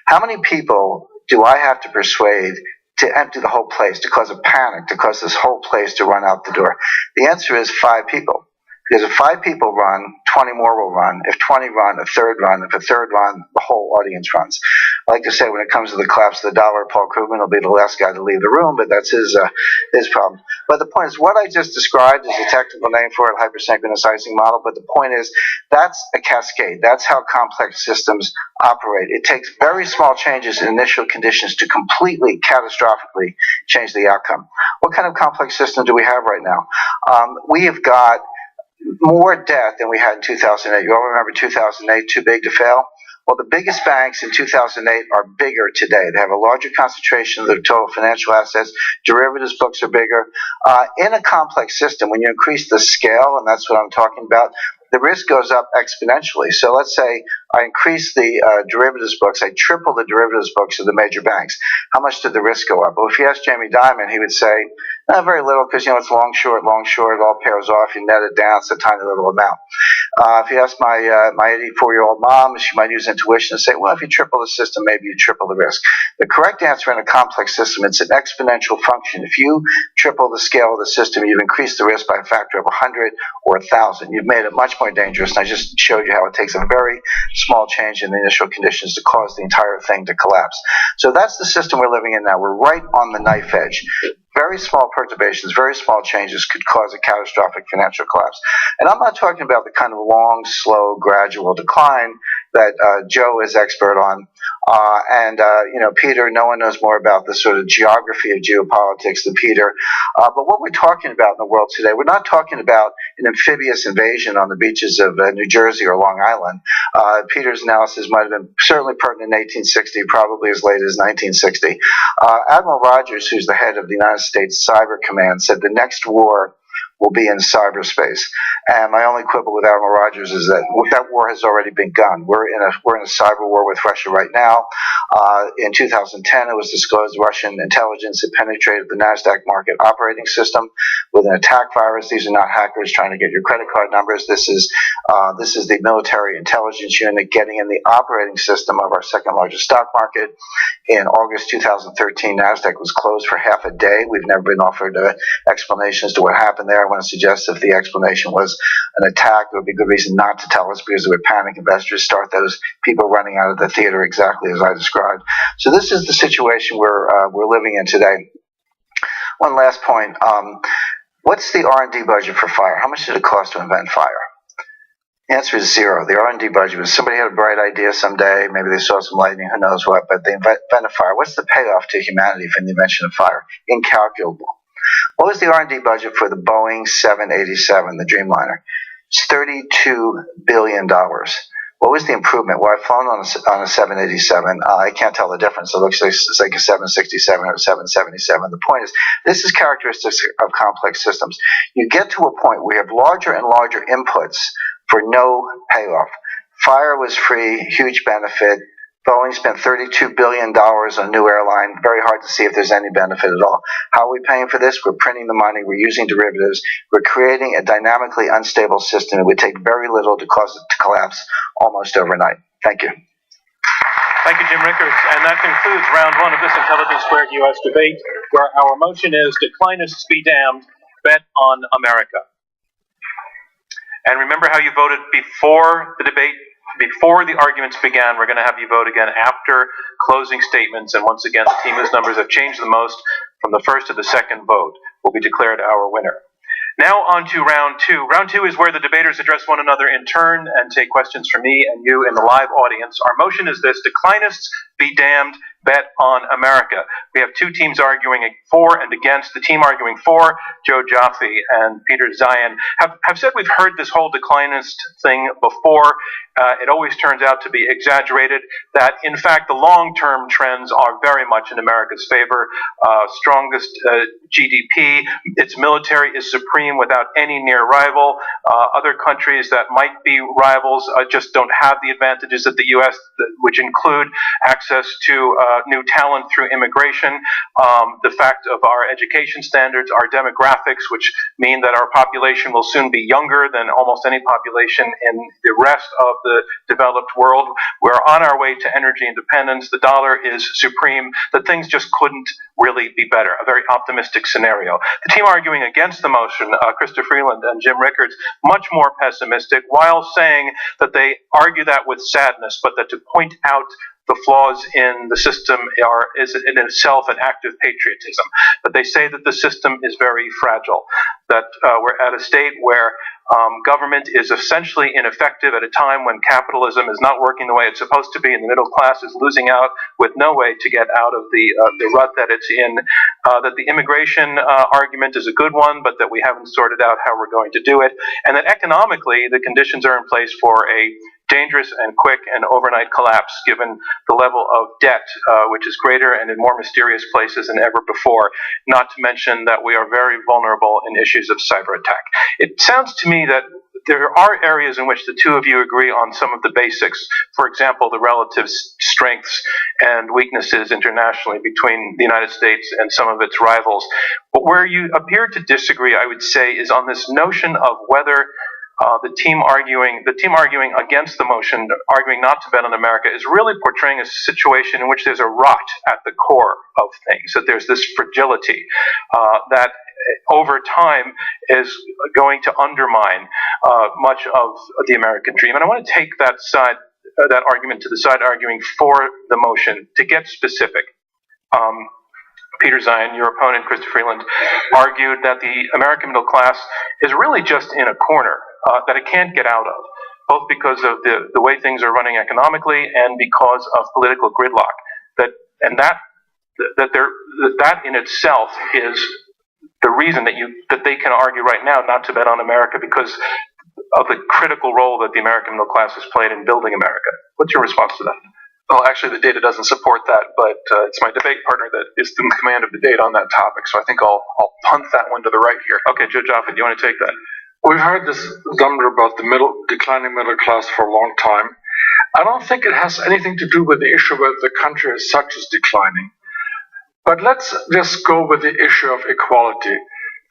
How many people do I have to persuade to empty the whole place, to cause a panic, to cause this whole place to run out the door? The answer is 5 people. Because if 5 people run, 20 more will run. If 20 run, a third run. If a third run, the whole audience runs. I like to say when it comes to the collapse of the dollar, Paul Krugman will be the last guy to leave the room, but that's his problem. But the point is, what I just described is a technical name for it, hypersynchronous icing model, but the point is, that's a cascade. That's how complex systems operate. It takes very small changes in initial conditions to completely, catastrophically change the outcome. What kind of complex system do we have right now? We have got more debt than we had in 2008. You all remember 2008, too big to fail? Well, the biggest banks in 2008 are bigger today. They have a larger concentration of their total financial assets. Derivatives books are bigger. In a complex system, when you increase the scale, and that's what I'm talking about, the risk goes up exponentially. So let's say I increase the derivatives books, I triple the derivatives books of the major banks. How much did the risk go up? Well, if you ask Jamie Dimon, he would say, very little, because it's long, short, it all pairs off, you net it down, it's a tiny little amount. If you ask my 84-year-old mom, she might use intuition and say, well, if you triple the system, maybe you triple the risk. The correct answer in a complex system, it's an exponential function. If you triple the scale of the system, you've increased the risk by a factor of 100 or 1,000. You've made it much more dangerous, and I just showed you how it takes a very small change in the initial conditions to cause the entire thing to collapse. So that's the system we're living in now. We're right on the knife edge. Very small perturbations, very small changes could cause a catastrophic financial collapse. And I'm not talking about the kind of long, slow, gradual decline that Joe is expert on. Peter, no one knows more about the sort of geography of geopolitics than Peter. But what we're talking about in the world today, we're not talking about an amphibious invasion on the beaches of New Jersey or Long Island. Peter's analysis might have been certainly pertinent in 1860, probably as late as 1960. Admiral Rogers, who's the head of the United States Cyber Command, said the next war will be in cyberspace. And my only quibble with Admiral Rogers is that war has already begun. We're in a cyber war with Russia right now. In 2010, it was disclosed Russian intelligence had penetrated the NASDAQ market operating system with an attack virus. These are not hackers trying to get your credit card numbers. This is the military intelligence unit getting in the operating system of our second largest stock market. In August 2013, NASDAQ was closed for half a day. We've never been offered an explanation as to what happened there. I want to suggest if the explanation was an attack, there would be good reason not to tell us, because it would panic investors, start those people running out of the theater exactly as I described. So this is the situation we're living in today. One last point. What's the R&D budget for fire? How much did it cost to invent fire? The answer is zero. The R&D budget was somebody had a bright idea someday, maybe they saw some lightning, who knows what, but they invented fire. What's the payoff to humanity from the invention of fire? Incalculable. What was the R&D budget for the Boeing 787, the Dreamliner? It's $32 billion. What was the improvement? Well, I've flown on a 787. I can't tell the difference. It looks like it's like a 767 or a 777. The point is, this is characteristics of complex systems. You get to a point where you have larger and larger inputs for no payoff. Fire was free, huge benefit. Boeing spent $32 billion on new airline. Very hard to see if there's any benefit at all. How are we paying for this? We're printing the money. We're using derivatives. We're creating a dynamically unstable system. It would take very little to cause it to collapse almost overnight. Thank you. Thank you, Jim Rickards. And that concludes round one of this Intelligence Squared U.S. debate, where our motion is Declinists be damned, bet on America. And remember how you voted before the debate, before the arguments began. We're going to have you vote again after closing statements. And once again, the team whose numbers have changed the most from the first to the second vote will be declared our winner. Now on to round two. Round two is where the debaters address one another in turn and take questions from me and you in the live audience. Our motion is this: Declinists be damned, bet on America. We have two teams arguing for and against. The team arguing for, Joe Jaffe and Peter Zion, have said we've heard this whole declinist thing before. It always turns out to be exaggerated, that in fact the long-term trends are very much in America's favor. Strongest GDP, its military is supreme without any near rival. Other countries that might be rivals just don't have the advantages of the U.S., which include access to new talent through immigration, the fact of our education standards, our demographics, which mean that our population will soon be younger than almost any population in the rest of the developed world. We're on our way to energy independence. The dollar is supreme. That things just couldn't really be better. A very optimistic scenario. The team arguing against the motion, Krista Freeland and Jim Rickards, much more pessimistic, while saying that they argue that with sadness, but that to point out the flaws in the system is in itself an act of patriotism. But they say that the system is very fragile, that we're at a state where government is essentially ineffective at a time when capitalism is not working the way it's supposed to be, and the middle class is losing out with no way to get out of the rut that it's in, that the immigration argument is a good one, but that we haven't sorted out how we're going to do it, and that economically the conditions are in place for a dangerous and quick and overnight collapse given the level of debt, which is greater and in more mysterious places than ever before, not to mention that we are very vulnerable in issues of cyber attack. It sounds to me that there are areas in which the two of you agree on some of the basics. For example, the relative strengths and weaknesses internationally between the United States and some of its rivals. But where you appear to disagree, I would say, is on this notion of whether the team arguing against the motion, arguing not to bet on America, is really portraying a situation in which there's a rot at the core of things, that there's this fragility that over time is going to undermine much of the American dream. And I want to take that argument to the side arguing for the motion to get specific. Peter Zion, your opponent, Krista Freeland, argued that the American middle class is really just in a corner that it can't get out of, both because of the way things are running economically and because of political gridlock. That in itself is the reason that they can argue right now not to bet on America, because of the critical role that the American middle class has played in building America. What's your response to that? Well, actually, the data doesn't support that, but it's my debate partner that is in command of the data on that topic, so I think I'll punt that one to the right here. Okay, Joe Jaffe, do you want to take that? We've heard this number about the declining middle class for a long time. I don't think it has anything to do with the issue whether the country as such is declining. But let's just go with the issue of equality.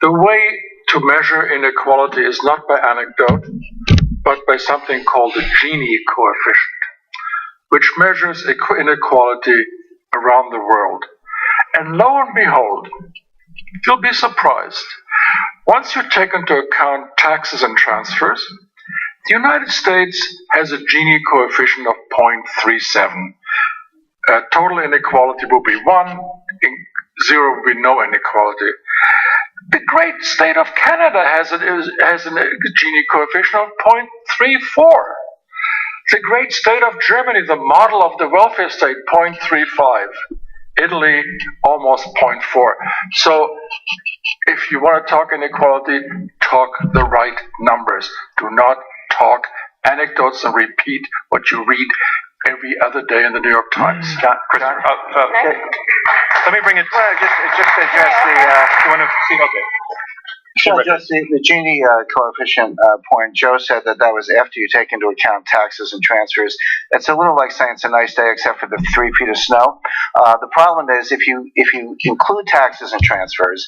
The way to measure inequality is not by anecdote, but by something called the Gini coefficient, which measures inequality around the world. And lo and behold, you'll be surprised. Once you take into account taxes and transfers, the United States has a Gini coefficient of 0.37. Total inequality will be 1, 0 will be no inequality. The great state of Canada has a Gini coefficient of 0.34. The great state of Germany, the model of the welfare state, 0.35. Italy, almost 0.4. So, if you want to talk inequality, talk the right numbers. Do not talk anecdotes and repeat what you read every other day in the New York Times. Let me bring it. Just to address the. You want to see? Okay. Sure, just the Gini coefficient point. Joe said that was after you take into account taxes and transfers. It's a little like saying it's a nice day except for the 3 feet of snow. The problem is if you include taxes and transfers,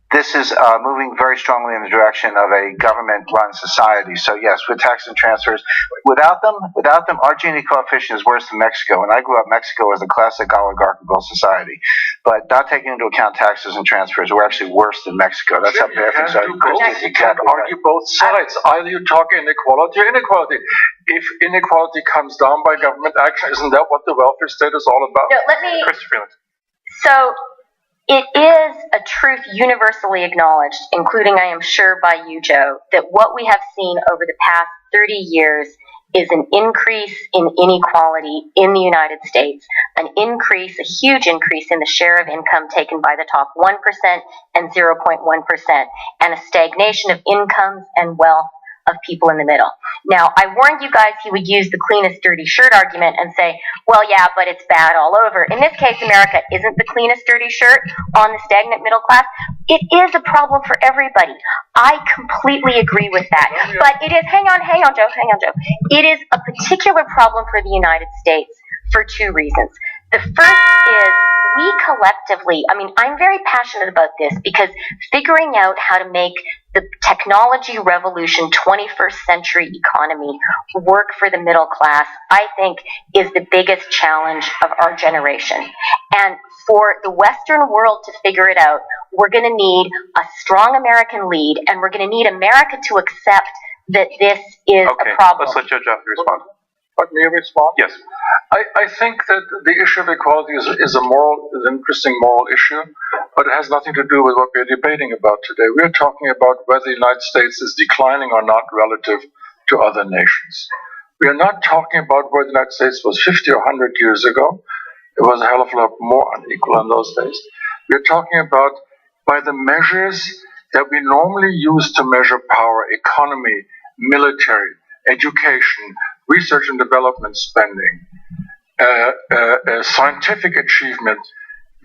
this is moving very strongly in the direction of a government-run society. So yes, with taxes and transfers, without them, our Gini coefficient is worse than Mexico. And I grew up, Mexico was a classic oligarchical society. But not taking into account taxes and transfers, we're actually worse than Mexico. That's how bad things are. You can't argue both sides. Either you talk inequality or inequality. If inequality comes down by government action, isn't that what the welfare state is all about? No, let me. Christopher. So. It is a truth universally acknowledged, including, I am sure, by you, Joe, that what we have seen over the past 30 years is an increase in inequality in the United States, a huge increase in the share of income taken by the top 1% and 0.1%, and a stagnation of incomes and wealth of people in the middle. Now, I warned you guys he would use the cleanest dirty shirt argument and say, well, yeah, but it's bad all over. In this case, America isn't the cleanest dirty shirt on the stagnant middle class. It is a problem for everybody. I completely agree with that. But it is, hang on, Joe. It is a particular problem for the United States for 2 reasons. The first is we collectively, I'm very passionate about this because figuring out how to make the technology revolution 21st century economy work for the middle class, I think, is the biggest challenge of our generation. And for the Western world to figure it out, we're going to need a strong American lead, and we're going to need America to accept that this is a problem. Let's let Joe Jaffe respond. Let me respond? Yes. I think that the issue of equality is an interesting moral issue, but it has nothing to do with what we're debating about today. We're talking about whether the United States is declining or not relative to other nations. We are not talking about where the United States was 50 or 100 years ago. It was a hell of a lot more unequal in those days. We're talking about by the measures that we normally use to measure power, economy, military, education, research and development spending, scientific achievement.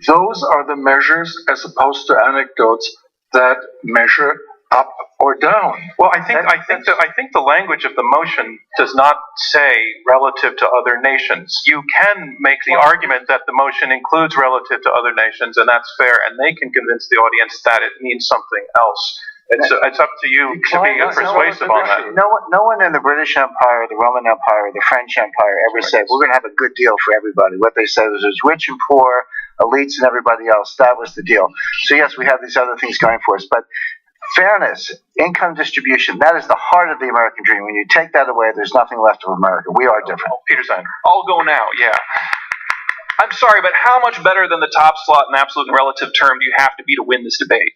Those are the measures as opposed to anecdotes that measure up or down. Well, I think the language of the motion does not say relative to other nations. You can make the argument that the motion includes relative to other nations, and that's fair, and they can convince the audience that it means something else. It's up to you to be persuasive on that. No one in the British Empire, the Roman Empire, the French Empire ever said, we're going to have a good deal for everybody. What they said was rich and poor, elites and everybody else. That was the deal. So yes, we have these other things going for us, but fairness, income distribution, that is the heart of the American dream. When you take that away, there's nothing left of America. We are different. Peter Stein. I'll go now, yeah. I'm sorry, but how much better than the top slot in absolute and relative term do you have to be to win this debate?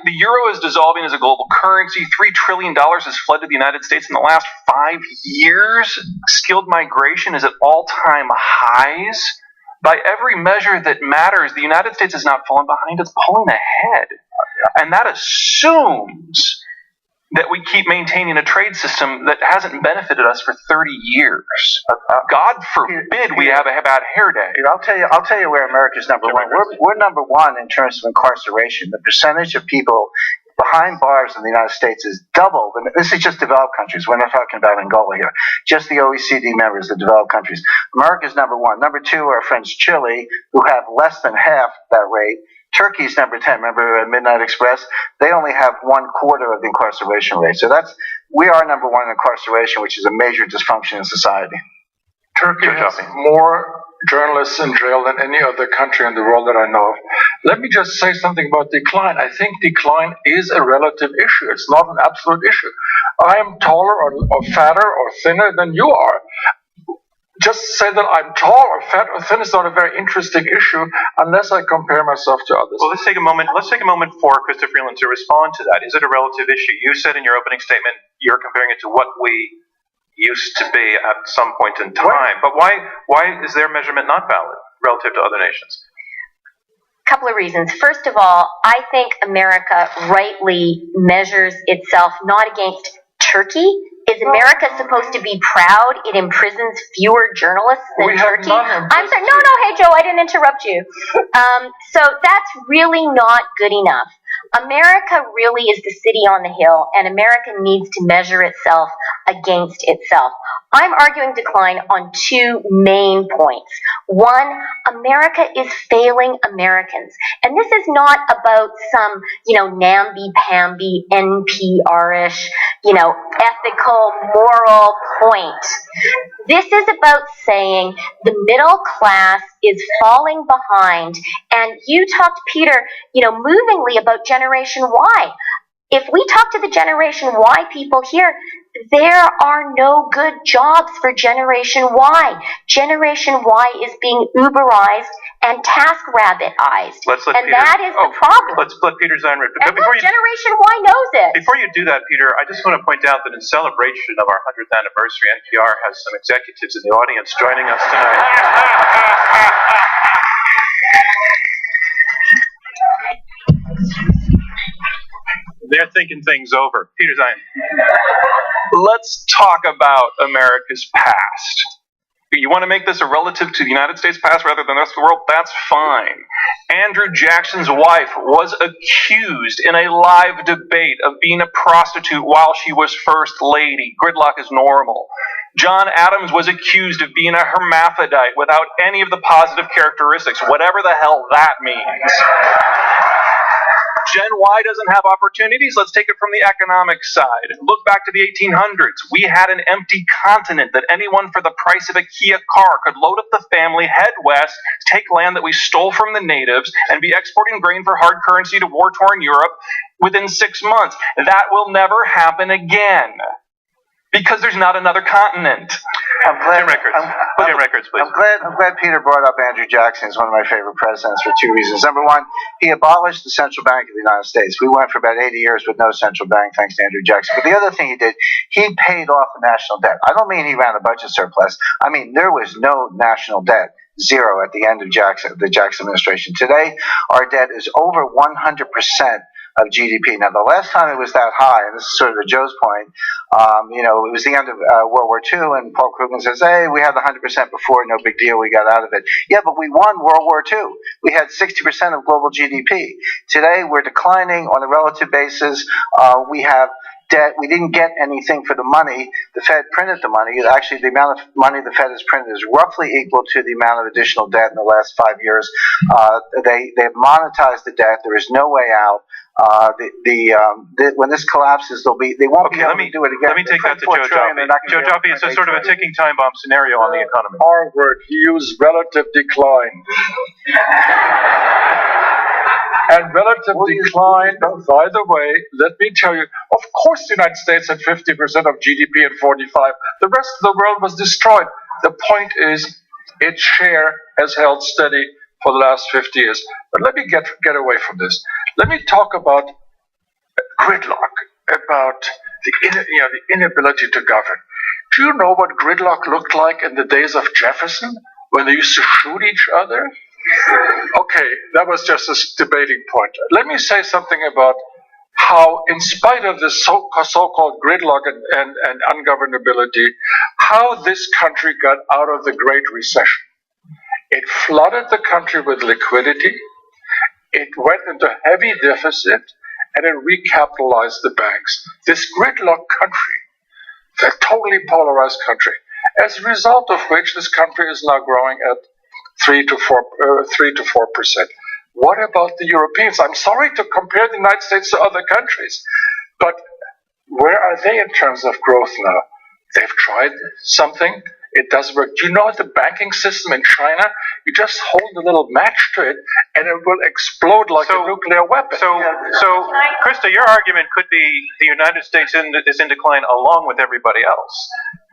The euro is dissolving as a global currency. $3 trillion has fled to the United States in the last 5 years. Skilled migration is at all-time highs. By every measure that matters, the United States is not falling behind, it's pulling ahead. And that assumes that we keep maintaining a trade system that hasn't benefited us for 30 years. God forbid we have a bad hair day. I'll tell you where America's number one. We're number one in terms of incarceration. The percentage of people behind bars in the United States is doubled. And this is just developed countries. We're not talking about Angola here. Just the OECD members, the developed countries. America's number one. Number two are our friends Chile, who have less than half that rate. Turkey's number 10. Remember Midnight Express? They only have 1/4 of the incarceration rate. So we are number one in incarceration, which is a major dysfunction in society. Turkey has more journalists in jail than any other country in the world that I know of. Let me just say something about decline. I think decline is a relative issue. It's not an absolute issue. I am taller or fatter or thinner than you are. Just say that I'm tall or fat or thin is not a very interesting issue unless I compare myself to others. Well, let's take a moment for Christopher Freeland to respond to that. Is it a relative issue? You said in your opening statement you're comparing it to what we used to be at some point in time. But why is their measurement not valid relative to other nations? Couple of reasons. First of all, I think America rightly measures itself not against Turkey. Is America supposed to be proud it imprisons fewer journalists than Turkey? I'm sorry. No, hey Joe, I didn't interrupt you. So that's really not good enough. America really is the city on the hill, and America needs to measure itself against itself. I'm arguing decline on two main points. One, America is failing Americans. And this is not about some, namby-pamby, NPR-ish, ethical, moral point. This is about saying the middle class is falling behind. And you talked, Peter, movingly about Generation Y. If we talk to the Generation Y people here, there are no good jobs for Generation Y. Generation Y is being Uberized and TaskRabbit-ized. And that is the problem. Let's let Peter Zeinrich. And Generation Y knows it. Before you do that, Peter, I just want to point out that in celebration of our 100th anniversary, NPR has some executives in the audience joining us tonight. They're thinking things over. Peter Zion. Let's talk about America's past. You want to make this a relative to the United States past rather than the rest of the world? That's fine. Andrew Jackson's wife was accused in a live debate of being a prostitute while she was first lady. Gridlock is normal. John Adams was accused of being a hermaphrodite without any of the positive characteristics, whatever the hell that means. Gen Y doesn't have opportunities. Let's take it from the economic side. Look back to the 1800s. We had an empty continent that anyone for the price of a Kia car could load up the family, head west, take land that we stole from the natives, and be exporting grain for hard currency to war-torn Europe within 6 months. That will never happen again. Because there's not another continent. I'm glad, Jim Records, please. I'm glad Peter brought up Andrew Jackson as one of my favorite presidents for two reasons. Number one, he abolished the central bank of the United States. We went for about 80 years with no central bank, thanks to Andrew Jackson. But the other thing he did, he paid off the national debt. I don't mean he ran a budget surplus. I mean there was no national debt. Zero at the end of the Jackson administration. Today, our debt is over 100% of GDP. Now, the last time it was that high, and this is sort of to Joe's point, it was the end of World War II, and Paul Krugman says, hey, we had the 100% before, no big deal, we got out of it. Yeah, but we won World War II. We had 60% of global GDP. Today, we're declining on a relative basis. We have debt. We didn't get anything for the money. The Fed printed the money. Actually, the amount of money the Fed has printed is roughly equal to the amount of additional debt in the last 5 years. They've monetized the debt. There is no way out. When this collapses, they won't be able to do it again. Let me take that to Joe Joffe. Joe Joffe, it's a sort of a ticking time bomb scenario on the economy. Harvard, he used relative decline. And relative decline, by the way, let me tell you, of course the United States had 50% of GDP in 45. The rest of the world was destroyed. The point is, its share has held steady for the last 50 years. But let me get away from this. Let me talk about gridlock, about the inability to govern. Do you know what gridlock looked like in the days of Jefferson, when they used to shoot each other? Okay, that was just a debating point. Let me say something about how, in spite of this so-called gridlock and ungovernability, how this country got out of the Great Recession. It flooded the country with liquidity, it went into heavy deficit, and it recapitalized the banks. This gridlock country, the totally polarized country, as a result of which this country is now growing at 3 to 4%. What about the Europeans? I'm sorry to compare the United States to other countries, but where are they in terms of growth now? They've tried something. It doesn't work. Do you know the banking system in China? You just hold a little match to it, and it will explode like a nuclear weapon. So, Krista, your argument could be the United States is in decline along with everybody else.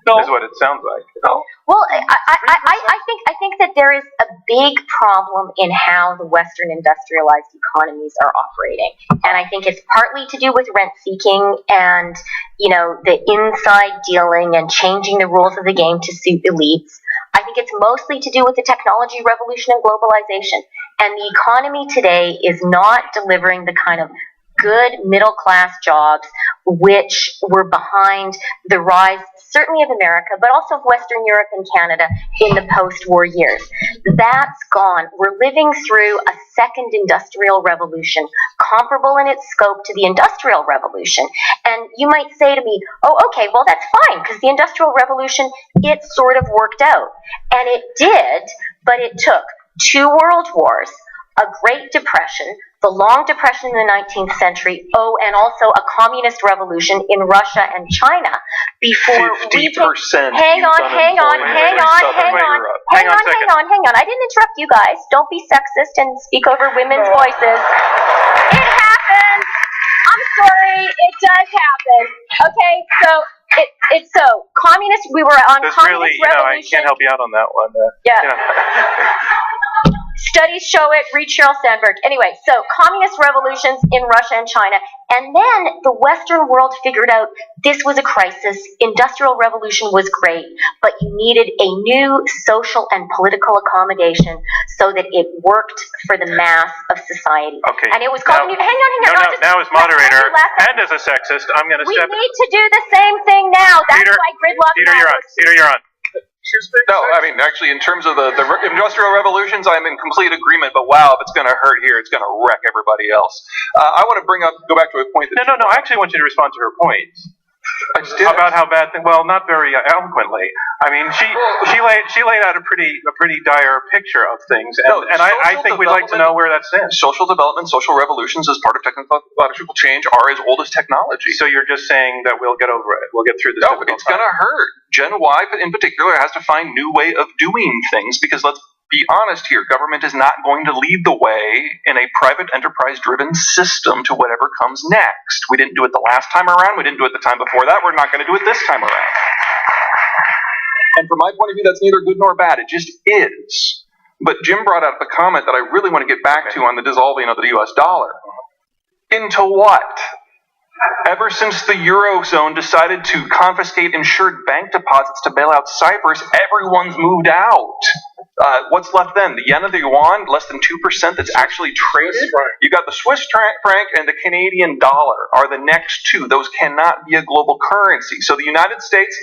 No. Is what it sounds like. No. Well, I think that there is a big problem in how the Western industrialized economies are operating, and I think it's partly to do with rent seeking and the inside dealing and changing the rules of the game to suit elites. I think it's mostly to do with the technology revolution and globalization, and the economy today is not delivering the kind of good middle-class jobs which were behind the rise, certainly of America, but also of Western Europe and Canada in the post-war years. That's gone. We're living through a second industrial revolution, comparable in its scope to the Industrial Revolution. And you might say to me, oh, okay, well, that's fine, because the Industrial Revolution, it sort of worked out. And it did, but it took 2 world wars, a Great Depression, the Long Depression in the 19th century, and also a communist revolution in Russia and China before 50% hang on. I didn't interrupt you guys. Don't be sexist and speak over women's voices. It happens. I'm sorry. It does happen. Okay, so it's so communist. We were on There's communist really, revolution. I can't help you out on that one. Yeah. Studies show it. Read Sheryl Sandberg. Anyway, so communist revolutions in Russia and China. And then the Western world figured out this was a crisis. Industrial revolution was great, but you needed a new social and political accommodation so that it worked for the mass of society. Okay. And it was called hang on. Now as moderator and as a sexist, I'm going to step in. We need to do the same thing now. That's why gridlock matters. Peter, you're on. No, I mean, actually, in terms of the industrial revolutions, I'm in complete agreement, but wow, if it's going to hurt here, it's going to wreck everybody else. I want to go back to a point that... No, I actually want you to respond to her point. I just did. About how bad thing. Well, not very eloquently. I mean, she laid out a pretty dire picture of things, and I think we'd like to know where that stands. Social development, social revolutions as part of technological change are as old as technology. So you're just saying that we'll get over it. We'll get through this. No, it's going to hurt. Gen Y, in particular, has to find new way of doing things because let's be honest here, government is not going to lead the way in a private enterprise-driven system to whatever comes next. We didn't do it the last time around. We didn't do it the time before that. We're not going to do it this time around. And from my point of view, that's neither good nor bad. It just is. But Jim brought up a comment that I really want to get back to on the dissolving of the U.S. dollar. Into what? Ever since the Eurozone decided to confiscate insured bank deposits to bail out Cyprus, everyone's moved out. What's left then? The yen and the yuan, less than 2% that's actually traded. You got the Swiss franc and the Canadian dollar are the next two. Those cannot be a global currency. So the United States,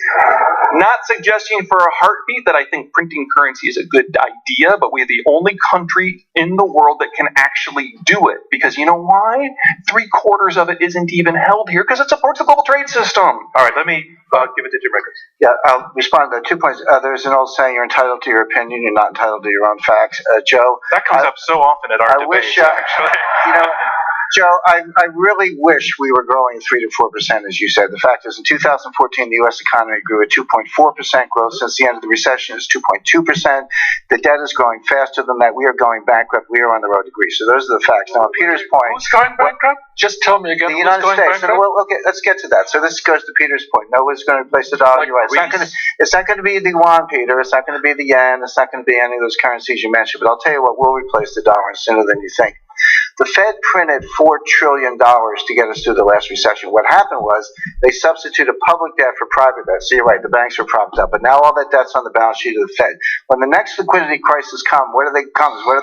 not suggesting for a heartbeat that I think printing currency is a good idea, but we're the only country in the world that can actually do it. Because you know why? 3/4 of it isn't even held here because it supports the global trade system. All right, let me give it to Jim Ricketts. Yeah, I'll respond to that. 2 points. There's an old saying, you're entitled to your opinion, you're not entitled to your own facts. Joe. That comes up so often at our debates, actually. Joe, I really wish we were growing 3 to 4%, as you said. The fact is, in 2014, the U.S. economy grew at 2.4% growth. Since the end of the recession, it's 2.2%. The debt is growing faster than that. We are going bankrupt. We are on the road to Greece. So those are the facts. Now, on Peter's point... Who's going bankrupt? Just tell me again. The United States. Well, okay, let's get to that. So this goes to Peter's point. No one's going to replace the dollar. You're right. It's not going to be the yuan, Peter. It's not going to be the yen. It's not going to be any of those currencies you mentioned. But I'll tell you what will replace the dollar sooner than you think. The Fed printed $4 trillion to get us through the last recession. What happened was they substituted public debt for private debt. So you're right, the banks were propped up. But now all that debt's on the balance sheet of the Fed. When the next liquidity crisis comes, what are they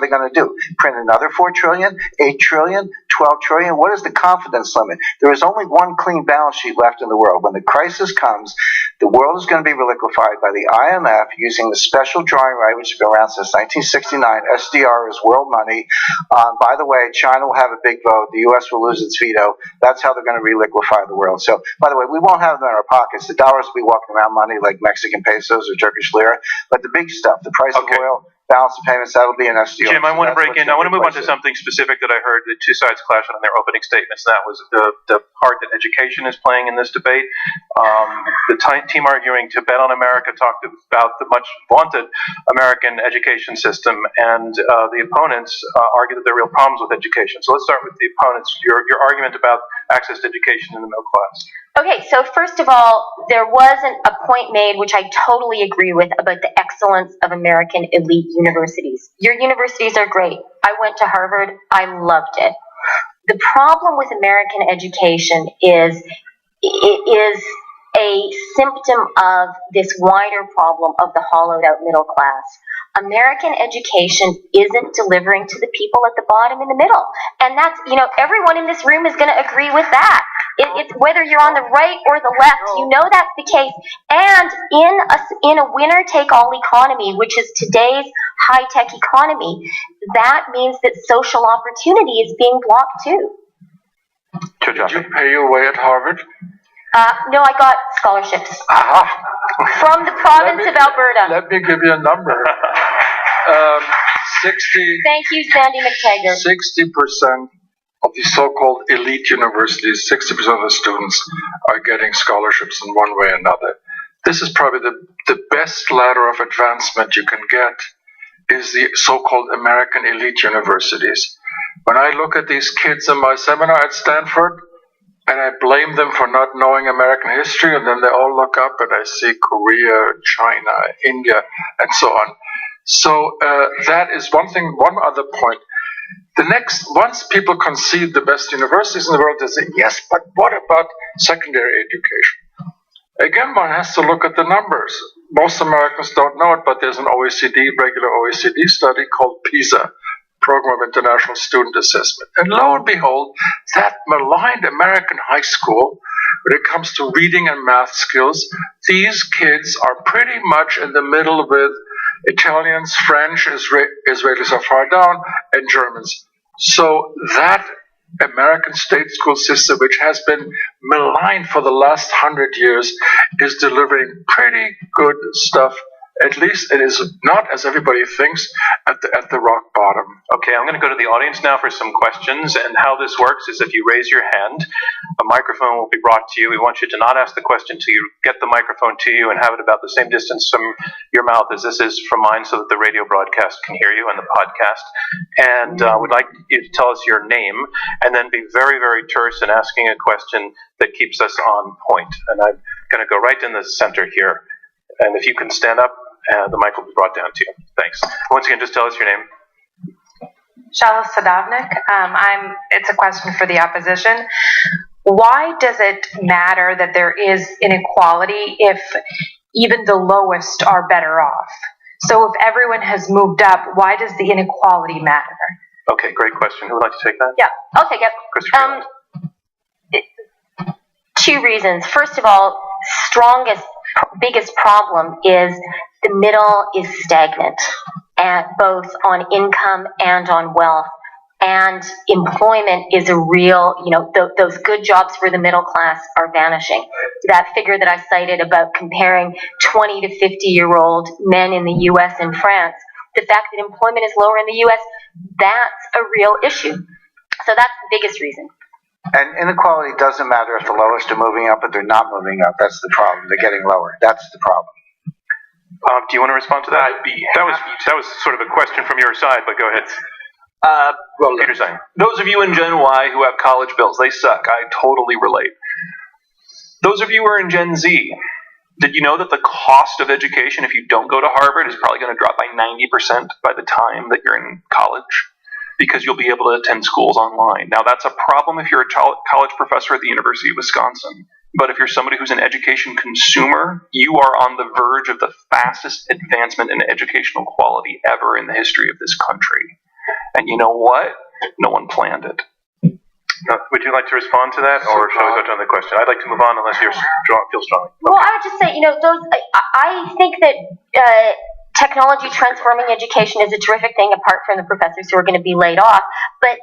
going to do? Print another $4 trillion, $8 trillion, $12 trillion? What is the confidence limit? There is only one clean balance sheet left in the world. When the crisis comes, the world is going to be reliquefied by the IMF using the special drawing right, which has been around since 1969. SDR is world money. By the way, China will have a big vote. The U.S. will lose its veto. That's how they're going to reliquefy the world. So, by the way, we won't have them in our pockets. The dollars will be walking around money like Mexican pesos or Turkish lira. But the big stuff, the price of oil, balance of payments, that'll be an SDR. Jim, I want to break in. I want to move on to something specific that I heard the two sides clash on in their opening statements. And that was the part that education is playing in this debate. The team arguing to bet on America talked about the much vaunted American education system, and the opponents argue that there are real problems with education. So let's start with the opponents. Your argument about access to education in the middle class. Okay, so first of all, there wasn't a point made, which I totally agree with, about the excellence of American elite universities. Your universities are great. I went to Harvard. I loved it. The problem with American education is it is a symptom of this wider problem of the hollowed out middle class. American education isn't delivering to the people at the bottom and the middle. And that's, everyone in this room is going to agree with that. It's whether you're on the right or the left, that's the case. And in a winner-take-all economy, which is today's high-tech economy, that means that social opportunity is being blocked too. Did you pay your way at Harvard? No, I got scholarships. Aha. From the province of Alberta. Let me give you a number. 60. Thank you, Sandy McTaggart. 60% of the so-called elite universities, 60% of the students are getting scholarships in one way or another. This is probably the best ladder of advancement you can get, is the so-called American elite universities. When I look at these kids in my seminar at Stanford, and I blame them for not knowing American history, and then they all look up and I see Korea, China, India, and so on. So that is one thing. One other point. Once people concede the best universities in the world, they say, yes, but what about secondary education? Again, one has to look at the numbers. Most Americans don't know it, but there's an regular OECD study called PISA, Program of International Student Assessment. And lo and behold, that maligned American high school, when it comes to reading and math skills, these kids are pretty much in the middle with Italians, French, Israelis are far down, and Germans. So that American state school system, which has been maligned for the last 100 years, is delivering pretty good stuff. At least it is not, as everybody thinks, at the rock bottom. Okay, I'm going to go to the audience now for some questions, and how this works is if you raise your hand, a microphone will be brought to you. We want you to not ask the question till you get the microphone to you and have it about the same distance from your mouth as this is from mine, so that the radio broadcast can hear you and the podcast. And we'd like you to tell us your name, and then be very, very terse in asking a question that keeps us on point. And I'm going to go right in the center here. And if you can stand up, the mic will be brought down to you. Thanks. Once again, just tell us your name. Shala Sadovnik. It's a question for the opposition. Why does it matter that there is inequality if even the lowest are better off? So if everyone has moved up, why does the inequality matter? Okay, great question. Who would like to take that? Yeah, I'll take it. Christopher. 2 reasons. First of all, biggest problem is the middle is stagnant, both on income and on wealth. And employment is a real, those good jobs for the middle class are vanishing. That figure that I cited about comparing 20 to 50-year-old men in the U.S. and France, the fact that employment is lower in the U.S., that's a real issue. So that's the biggest reason. And inequality doesn't matter if the lowest are moving up, but they're not moving up. That's the problem. They're getting lower. That's the problem. Do you want to respond to that? That was sort of a question from your side, but go ahead. Peter Stein. Those of you in Gen Y who have college bills, they suck. I totally relate. Those of you who are in Gen Z, did you know that the cost of education, if you don't go to Harvard, is probably going to drop by 90% by the time that you're in college? Because you'll be able to attend schools online. Now, that's a problem if you're a college professor at the University of Wisconsin. But if you're somebody who's an education consumer, you are on the verge of the fastest advancement in educational quality ever in the history of this country. And you know what? No one planned it. Would you like to respond to that, or shall we go to another question? I'd like to move on unless you feel strongly. Well, I would just say, I think that technology transforming education is a terrific thing, apart from the professors who are going to be laid off. But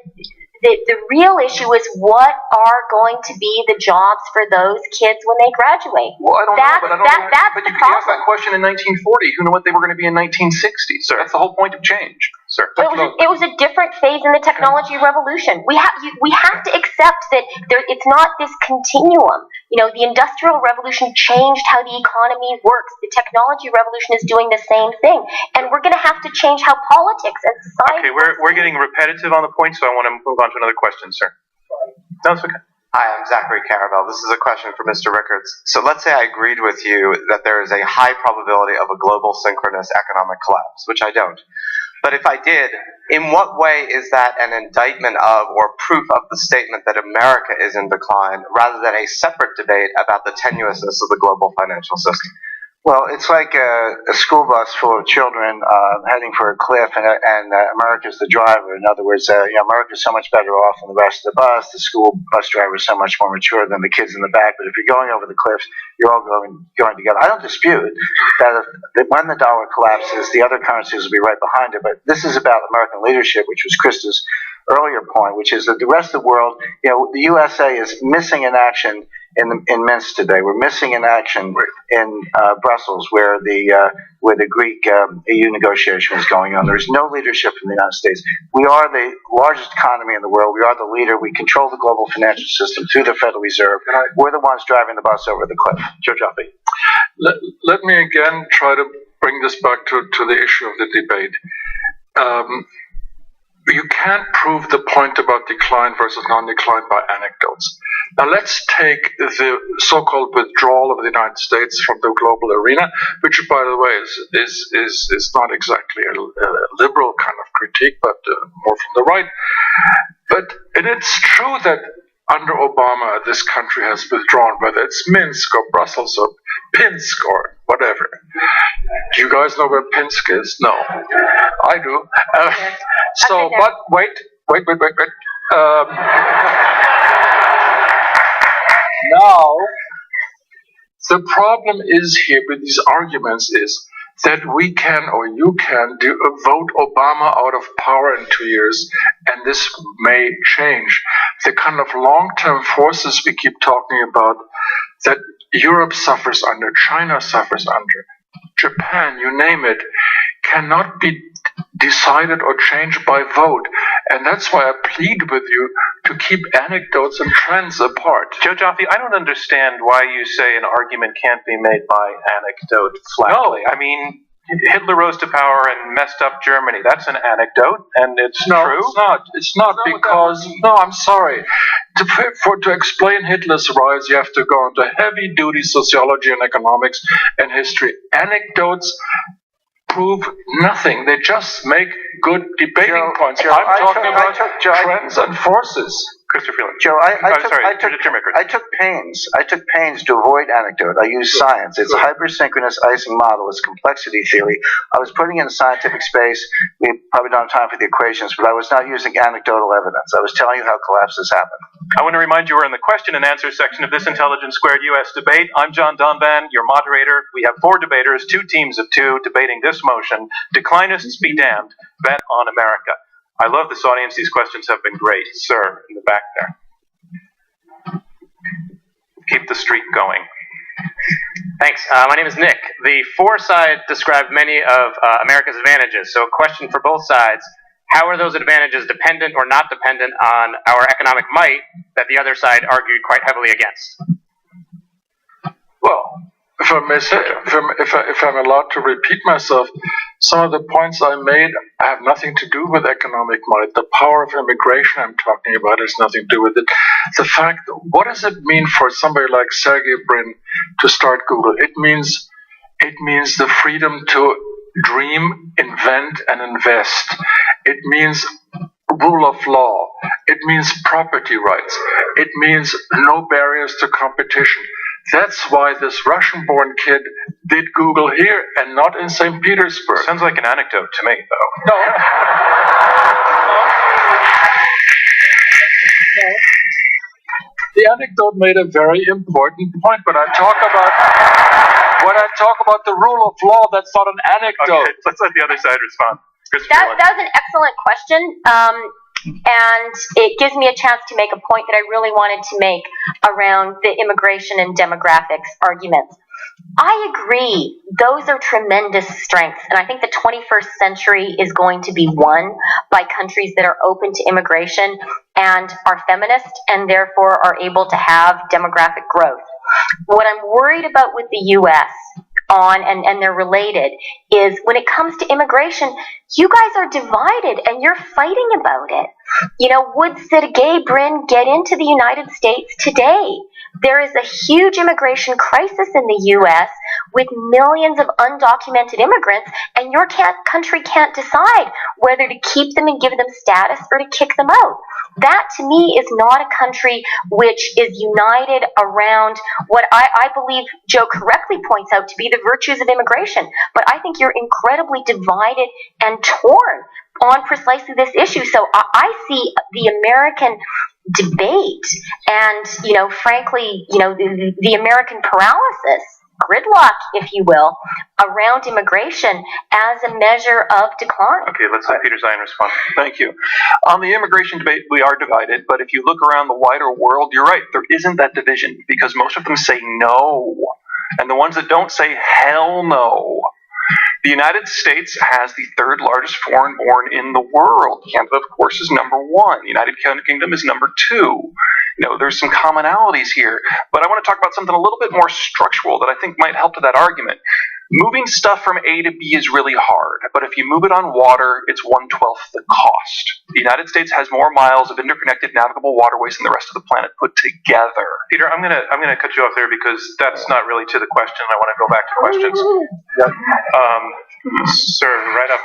the real issue is, what are going to be the jobs for those kids when they graduate? Well, I don't know, That's but the you problem. asked that question in 1940. Who knew what they were going to be in 1960? So that's the whole point of change. Sir. It was a different phase in the technology revolution. We have to accept that it's not this continuum. The Industrial Revolution changed how the economy works. The technology revolution is doing the same thing, and we're going to have to change how politics and society. Okay, we're getting repetitive on the point, so I want to move on to another question, sir. No, it's okay. Hi, I'm Zachary Caravel. This is a question for Mr. Rickards. So let's say I agreed with you that there is a high probability of a global synchronous economic collapse, which I don't. But if I did, in what way is that an indictment of or proof of the statement that America is in decline, rather than a separate debate about the tenuousness of the global financial system? Well, it's like a school bus full of children heading for a cliff, and America's the driver. In other words, America's so much better off than the rest of the bus. The school bus driver is so much more mature than the kids in the back. But if you're going over the cliffs, you're all going together. I don't dispute that when the dollar collapses, the other currencies will be right behind it. But this is about American leadership, which was Krista's earlier point, which is that the rest of the world, the USA is missing in action in Minsk today. We're missing in action in Brussels, where the Greek EU negotiation is going on. There's no leadership from the United States. We are the largest economy in the world. We are the leader. We control the global financial system through the Federal Reserve. We're the ones driving the bus over the cliff. Joe Jaffe. Let me again try to bring this back to the issue of the debate. You can't prove the point about decline versus non-decline by anecdotes. Now let's take the so-called withdrawal of the United States from the global arena, which, by the way, is not exactly a liberal kind of critique, but more from the right. But it's true that under Obama, this country has withdrawn, whether it's Minsk or Brussels or Pinsk or whatever. Do you guys know where Pinsk is? No. I do. But wait. Now, the problem is here with these arguments is that we can, or you can, vote Obama out of power in 2 years, and this may change. The kind of long-term forces we keep talking about that Europe suffers under, China suffers under, Japan, you name it, cannot be decided or changed by vote. And that's why I plead with you to keep anecdotes and trends apart. Joe Jaffe, I don't understand why you say an argument can't be made by anecdote flatly. No. I mean, Hitler rose to power and messed up Germany. That's an anecdote, and it's true. It's not because... No, I'm sorry. To explain Hitler's rise, you have to go into heavy-duty sociology and economics and history. Anecdotes prove nothing. They just make good debating points. I'm talking about trends and forces. Christopher Felix. Joe, I took pains to avoid anecdote. I used science. It's a hypersynchronous icing model. It's complexity theory. I was putting in scientific space. We probably don't have time for the equations, but I was not using anecdotal evidence. I was telling you how collapses happen. I want to remind you we're in the question and answer section of this Intelligence Squared US debate. I'm John Donvan, your moderator. We have 4 debaters, 2 teams of 2, debating this motion: Declinists be damned, bet on America. I love this audience. These questions have been great. Sir, in the back there. Keep the streak going. Thanks. My name is Nick. The 4 side described many of America's advantages. So a question for both sides: how are those advantages dependent or not dependent on our economic might that the other side argued quite heavily against? Well, if I'm allowed to repeat myself, some of the points I made have nothing to do with economic might. The power of immigration I'm talking about has nothing to do with it. The fact, what does it mean for somebody like Sergey Brin to start Google? It means the freedom to dream, invent, and invest. It means rule of law. It means property rights. It means no barriers to competition. That's why this Russian-born kid did Google here and not in St. Petersburg. Sounds like an anecdote to me, though. No. The anecdote made a very important point, but when I talk about the rule of law, that's not an anecdote. Okay, let's let the other side respond. That was an excellent question. And it gives me a chance to make a point that I really wanted to make around the immigration and demographics arguments. I agree. Those are tremendous strengths. And I think the 21st century is going to be won by countries that are open to immigration and are feminist and therefore are able to have demographic growth. What I'm worried about with the U.S. and they're related, is when it comes to immigration, you guys are divided and you're fighting about it. Would Sergey Brin get into the United States today? There is a huge immigration crisis in the U.S. with millions of undocumented immigrants, and your country can't decide whether to keep them and give them status or to kick them out. That to me is not a country which is united around what I believe Joe correctly points out to be the virtues of immigration. But I think you're incredibly divided and torn on precisely this issue. So I see the American debate and, frankly, the American paralysis, gridlock, if you will, around immigration as a measure of decline. Okay, let's let Peter Zion respond. Thank you. On the immigration debate, we are divided, but if you look around the wider world, you're right, there isn't that division, because most of them say no, and the ones that don't say hell no. The United States has the third largest foreign born in the world. Canada, of course, is number one. The United Kingdom is number two. There's some commonalities here, but I want to talk about something a little bit more structural that I think might help to that argument. Moving stuff from A to B is really hard, but if you move it on water, it's 1/12 the cost. The United States has more miles of interconnected navigable waterways than the rest of the planet put together. Peter, I'm gonna cut you off there because that's not really to the question. I want to go back to questions. Sir, right up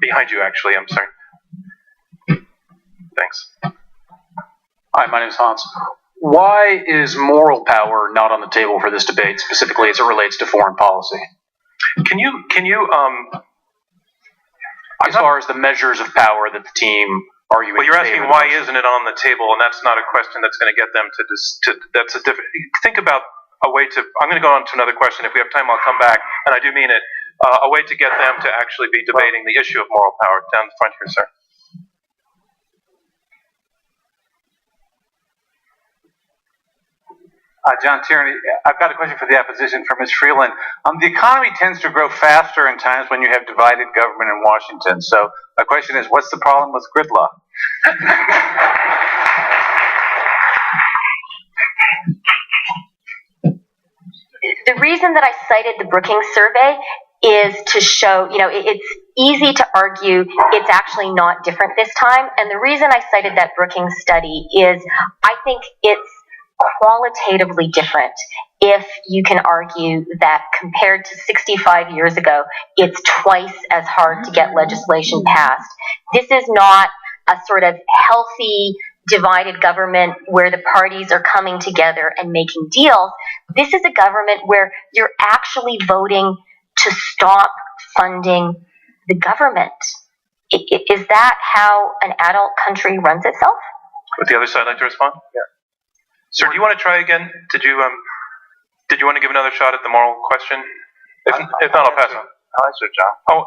behind you, actually. I'm sorry. Thanks. Hi, my name is Hans. Why is moral power not on the table for this debate, specifically as it relates to foreign policy? Can you as far as the measures of power that the team arguing? Well, you're asking why isn't it on the table, and that's not a question that's going to get them to that's a different. Think about a way to. I'm going to go on to another question. If we have time, I'll come back, and I do mean it. A way to get them to actually be debating the issue of moral power. Down the front here, sir. John Tierney, I've got a question for the opposition for Ms. Freeland. The economy tends to grow faster in times when you have divided government in Washington. So my question is, what's the problem with gridlock? The reason that I cited the Brookings survey is to show, it's easy to argue it's actually not different this time. And the reason I cited that Brookings study is I think it's qualitatively different if you can argue that compared to 65 years ago, it's twice as hard to get legislation passed. This is not a sort of healthy, divided government where the parties are coming together and making deals. This is a government where you're actually voting to stop funding the government. Is that how an adult country runs itself? Would the other side like to respond? Yeah. Sir, do you want to try again? Did you want to give another shot at the moral question? If not, I'll pass on. I'll answer, John. Oh,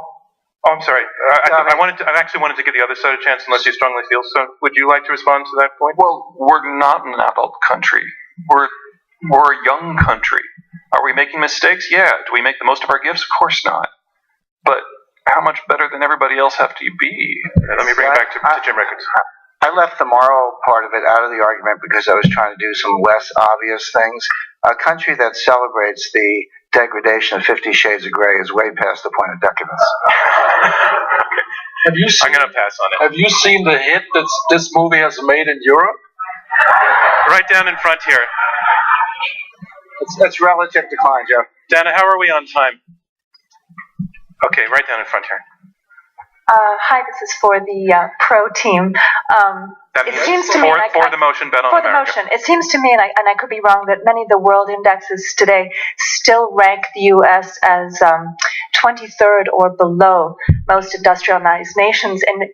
I'm sorry. I actually wanted to give the other side a chance, unless you strongly feel so. Would you like to respond to that point? Well, we're not an adult country. We're a young country. Are we making mistakes? Yeah. Do we make the most of our gifts? Of course not. But how much better than everybody else have to be? Let me bring it back to Jim Ricketts. I left the moral part of it out of the argument because I was trying to do some less obvious things. A country that celebrates the degradation of 50 Shades of Grey is way past the point of decadence. Have you seen, I'm going to pass on it. Have you seen the hit that this movie has made in Europe? Right down in front here. It's relative decline, Joe. Dana, how are we on time? Okay, right down in front here. Hi, this is for the pro team. It seems to me, for the motion, bet on for America. the motion, it seems to me, and I could be wrong, that many of the world indexes today still rank the U.S. as 23rd or below most industrialized nations in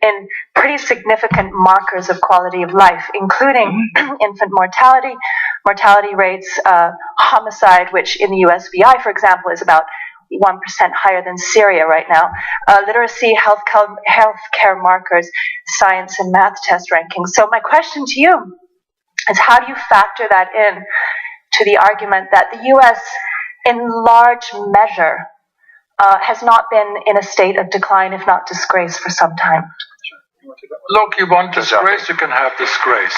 pretty significant markers of quality of life, including infant mortality rates, homicide, which in the USVI, for example, is about 1% higher than Syria right now, literacy, healthcare markers, science and math test rankings. So my question to you is, how do you factor that in to the argument that the U.S. in large measure has not been in a state of decline, if not disgrace, for some time? Look, you want disgrace, you can have disgrace.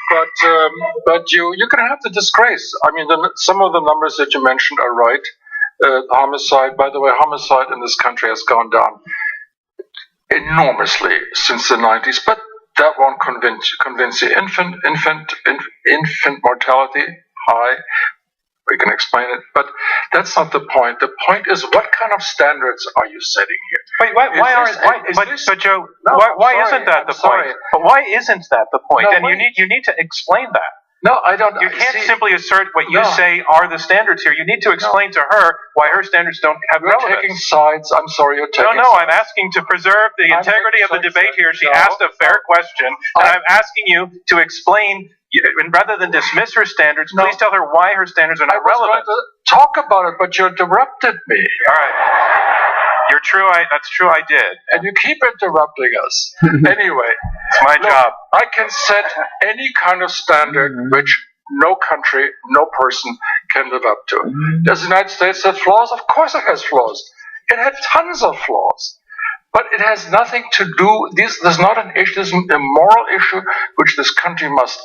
But you can have the disgrace. I mean, some of the numbers that you mentioned are right. Homicide, by the way, homicide in this country has gone down enormously since the 90s, but that won't convince you. Infant mortality high, we can explain it, but that's not the point. The point is, what kind of standards are you setting here? Wait, but Joe, No, why I'm sorry, isn't that I'm the sorry. point? But why isn't that the point? No, And wait. you need to explain that. No, I don't. You can't see, simply assert what you No. say are the standards here. You need to explain to her why her standards don't have You're relevance. taking sides. I'm sorry, you're taking No, I'm sides. asking to preserve the I'm integrity of the taking debate sides. here. She No, asked a fair question, and I- I'm asking you to explain, and rather than dismiss her standards, No. please tell her why her standards are I not was relevant. going to talk about it, but you interrupted me. All right. That's true, I did. And you keep interrupting us. Anyway, It's my job. I can set any kind of standard which no country, no person can live up to. Does the United States have flaws? Of course it has flaws. It had tons of flaws. But it has nothing to do, this is not an issue, this is a moral issue which this country must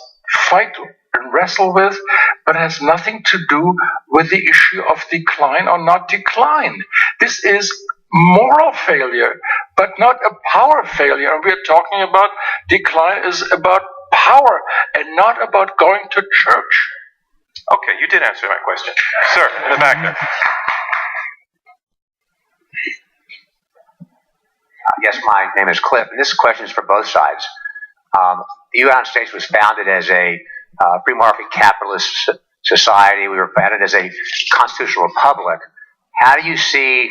fight and wrestle with, but it has nothing to do with the issue of decline or not decline. This is moral failure, but not a power failure. And we are talking about decline is about power and not about going to church. Okay, you did answer my question. Sir, in the back there. Yes, my name is Cliff, and this question is for both sides. The United States was founded as a free market capitalist society. We were founded as a constitutional republic. How do you see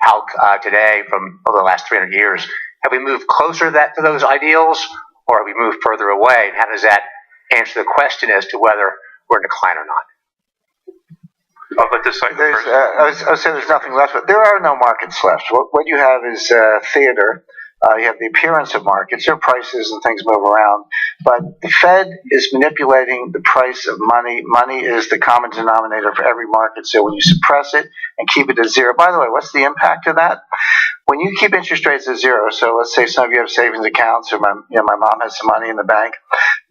how today, from over the last 300 years, have we moved closer to those ideals, or have we moved further away? And how does that answer the question as to whether we're in decline or not? I'll let this side first. I was saying there's nothing left, but there are no markets left. What you have is theater. You have the appearance of markets. There are prices and things move around. But the Fed is manipulating the price of money. Money is the common denominator for every market. So when you suppress it and keep it at zero, by the way, what's the impact of that? When you keep interest rates at zero, so let's say some of you have savings accounts, or my mom has some money in the bank,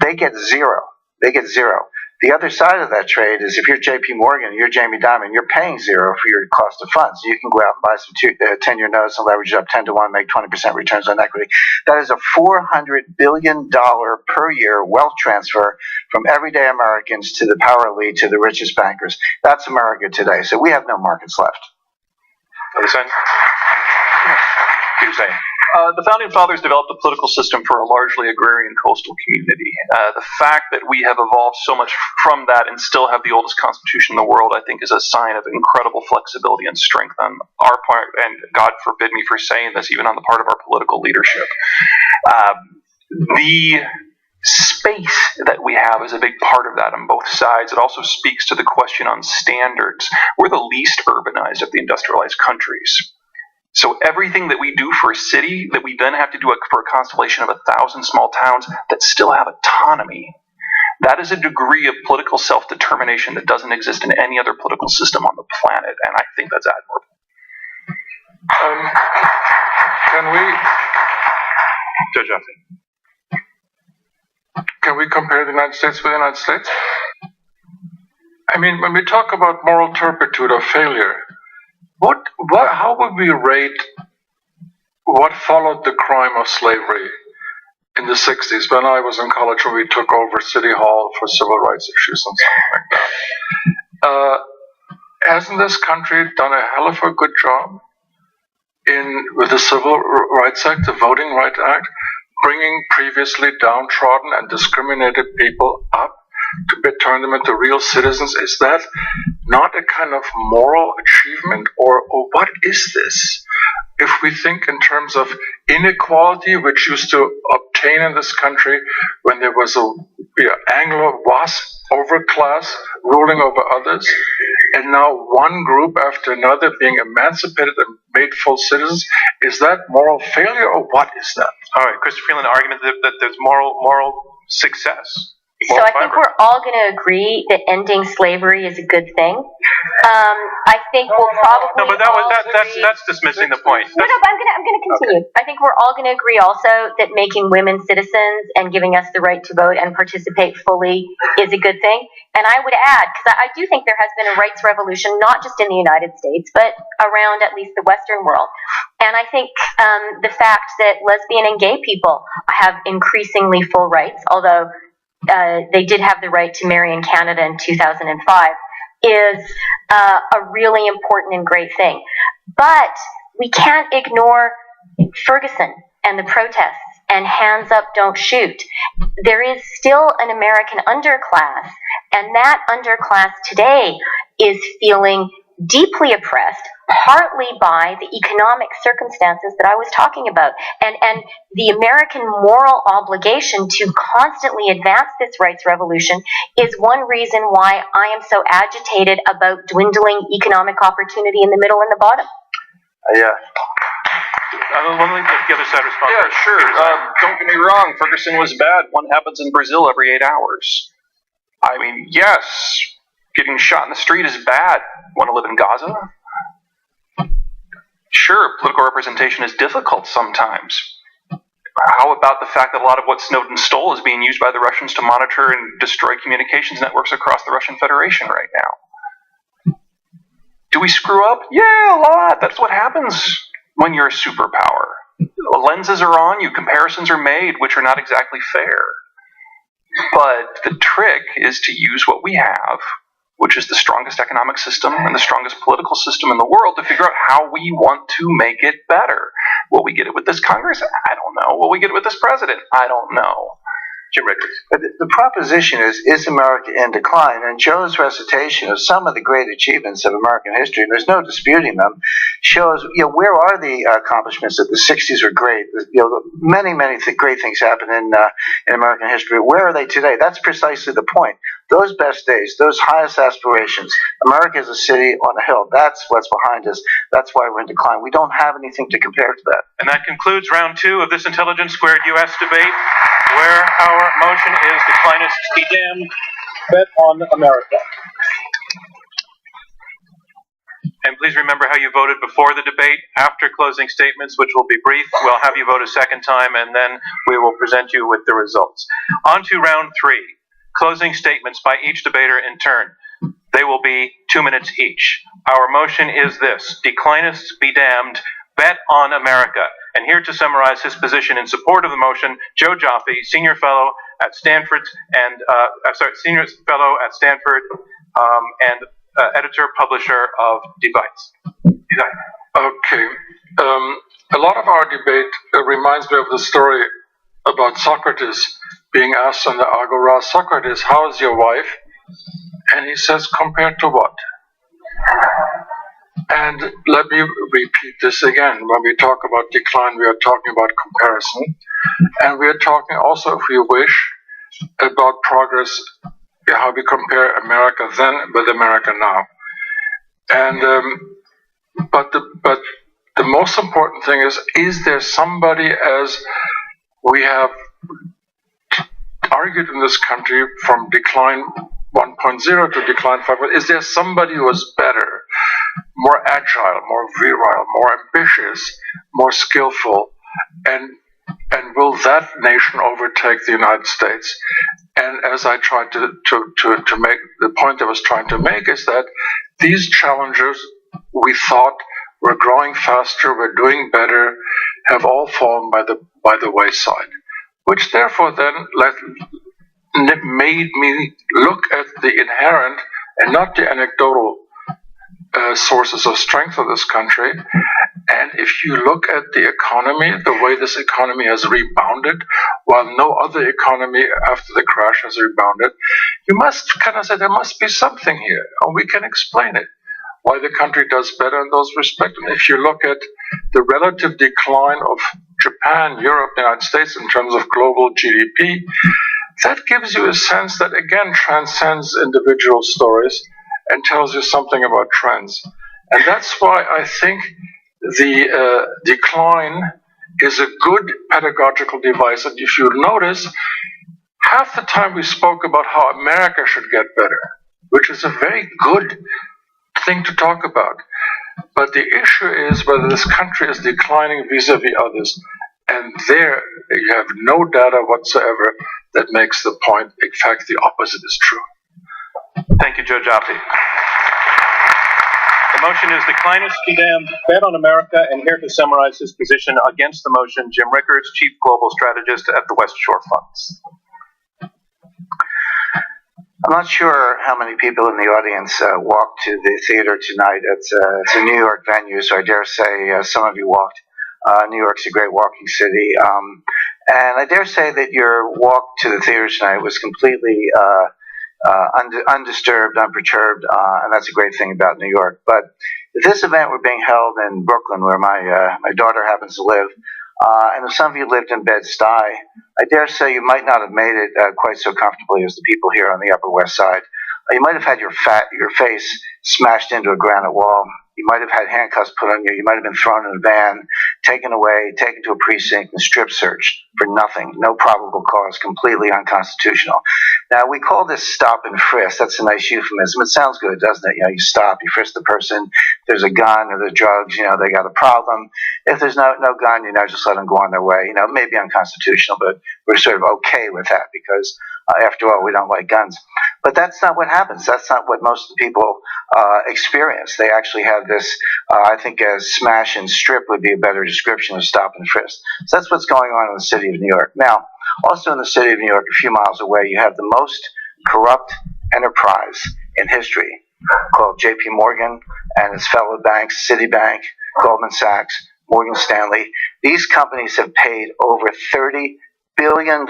they get zero. They get zero. The other side of that trade is if you're JP Morgan, you're Jamie Dimon, you're paying zero for your cost of funds. You can go out and buy some 10-year notes and leverage it up 10 to 1, make 20% returns on equity. That is a $400 billion per year wealth transfer from everyday Americans to the power elite, to the richest bankers. That's America today. So we have no markets left. Other side? Peter saying. The Founding Fathers developed a political system for a largely agrarian coastal community. The fact that we have evolved so much from that and still have the oldest constitution in the world, I think, is a sign of incredible flexibility and strength on our part, and God forbid me for saying this, even on the part of our political leadership. The space that we have is a big part of that on both sides. It also speaks to the question on standards. We're the least urbanized of the industrialized countries. So everything that we do for a city, that we then have to do for a constellation of 1,000 small towns that still have autonomy, that is a degree of political self-determination that doesn't exist in any other political system on the planet, and I think that's admirable. Can we compare the United States with the United States? I mean, when we talk about moral turpitude or failure, how would we rate what followed the crime of slavery in the 60s when I was in college, when we took over City Hall for civil rights issues and something like that? Hasn't this country done a hell of a good job with the Civil Rights Act, the Voting Rights Act, bringing previously downtrodden and discriminated people up to turn them into real citizens? Is that not a kind of moral achievement, or what is this? If we think in terms of inequality, which used to obtain in this country when there was a Anglo-Wasp overclass ruling over others, and now one group after another being emancipated and made full citizens, is that moral failure, or what is that? All right, Christopher Freeland, argument that there's moral success. So I think we're all going to agree that ending slavery is a good thing. I think we'll probably no, but that's dismissing the point. No, but I'm going to continue. Okay. I think we're all going to agree also that making women citizens and giving us the right to vote and participate fully is a good thing. And I would add, because I do think there has been a rights revolution, not just in the United States, but around at least the Western world. And I think the fact that lesbian and gay people have increasingly full rights, although they did have the right to marry in Canada in 2005, is a really important and great thing. But we can't ignore Ferguson and the protests and hands up, don't shoot. There is still an American underclass, and that underclass today is feeling deeply oppressed, partly by the economic circumstances that I was talking about. And the American moral obligation to constantly advance this rights revolution is one reason why I am so agitated about dwindling economic opportunity in the middle and the bottom. Let me let the other side respond. Yeah, sure. Don't get me wrong, Ferguson was bad. One happens in Brazil every 8 hours. I mean, yes, getting shot in the street is bad. Want to live in Gaza? Sure, political representation is difficult sometimes. How about the fact that a lot of what Snowden stole is being used by the Russians to monitor and destroy communications networks across the Russian Federation right now? Do we screw up? Yeah, a lot. That's what happens when you're a superpower. Lenses are on you, comparisons are made, which are not exactly fair. But the trick is to use what we have, which is the strongest economic system and the strongest political system in the world, to figure out how we want to make it better. Will we get it with this Congress? I don't know. Will we get it with this president? I don't know. Jim Richards. But the proposition is America in decline? And Joe's recitation of some of the great achievements of American history, and there's no disputing them, shows, where are the accomplishments that the 60s were great? Many great things happened in American history. Where are they today? That's precisely the point. Those best days, those highest aspirations, America is a city on a hill. That's what's behind us. That's why we're in decline. We don't have anything to compare to that. And that concludes round 2 of this Intelligence Squared U.S. debate, where our motion is Declinists be damned, bet on America. And please remember how you voted before the debate. After closing statements, which will be brief, we'll have you vote a second time, and then we will present you with the results. On to round 3. Closing statements by each debater in turn. They will be 2 minutes each. Our motion is this: Declinists be damned, bet on America. And here to summarize his position in support of the motion, Joe Joffe, senior fellow at Stanford and editor-publisher of Device. Okay. A lot of our debate reminds me of the story about Socrates being asked on the Agora, Socrates, how is your wife? And he says, compared to what? And let me repeat this again. When we talk about decline, we are talking about comparison. And we are talking also, if you wish, about progress, how we compare America then with America now. And but the most important thing is there somebody, as we have argued in this country, from decline 1.0 to decline 5, is there somebody who is better, more agile, more virile, more ambitious, more skillful, and will that nation overtake the United States? And as I tried to make, the point I was trying to make is that these challengers we thought were growing faster, were doing better, have all fallen by the wayside, which therefore then made me look at the inherent and not the anecdotal sources of strength of this country. And if you look at the economy, the way this economy has rebounded, while no other economy after the crash has rebounded, you must kind of say there must be something here, and we can explain it, why the country does better in those respects. And if you look at the relative decline of Japan, Europe, the United States in terms of global GDP, that gives you a sense that again transcends individual stories and tells you something about trends. And that's why I think the decline is a good pedagogical device. And if you notice, half the time we spoke about how America should get better, which is a very good thing to talk about. But the issue is whether this country is declining vis-a-vis others. And there you have no data whatsoever that makes the point. In fact, the opposite is true. Thank you, Joe Joffe. The motion is Declinists be damned, bet on America, and here to summarize his position against the motion, Jim Rickards, Chief Global Strategist at the West Shore Funds. I'm not sure how many people in the audience walked to the theater tonight. It's a New York venue, so I dare say some of you walked. New York's a great walking city. And I dare say that your walk to the theater tonight was completely undisturbed, unperturbed, and that's a great thing about New York. But if this event were being held in Brooklyn, where my daughter happens to live, and if some of you lived in Bed-Stuy, I dare say you might not have made it quite so comfortably as the people here on the Upper West Side. You might have had your face smashed into a granite wall. You might have had handcuffs put on you. You might have been thrown in a van, taken away, taken to a precinct, and strip searched for nothing. No probable cause, completely unconstitutional. Now, we call this stop and frisk. That's a nice euphemism. It sounds good, doesn't it? You stop, you frisk the person. If there's a gun or there's drugs, they got a problem. If there's no gun, just let them go on their way. It may be unconstitutional, but we're sort of okay with that because, after all, we don't like guns. But that's not what happens. That's not what most of the people experience. They actually have this, I think smash and strip would be a better description of stop and frisk. So that's what's going on in the city of New York. Now, also in the city of New York, a few miles away, you have the most corrupt enterprise in history called J.P. Morgan and its fellow banks, Citibank, Goldman Sachs, Morgan Stanley. These companies have paid over $30 billion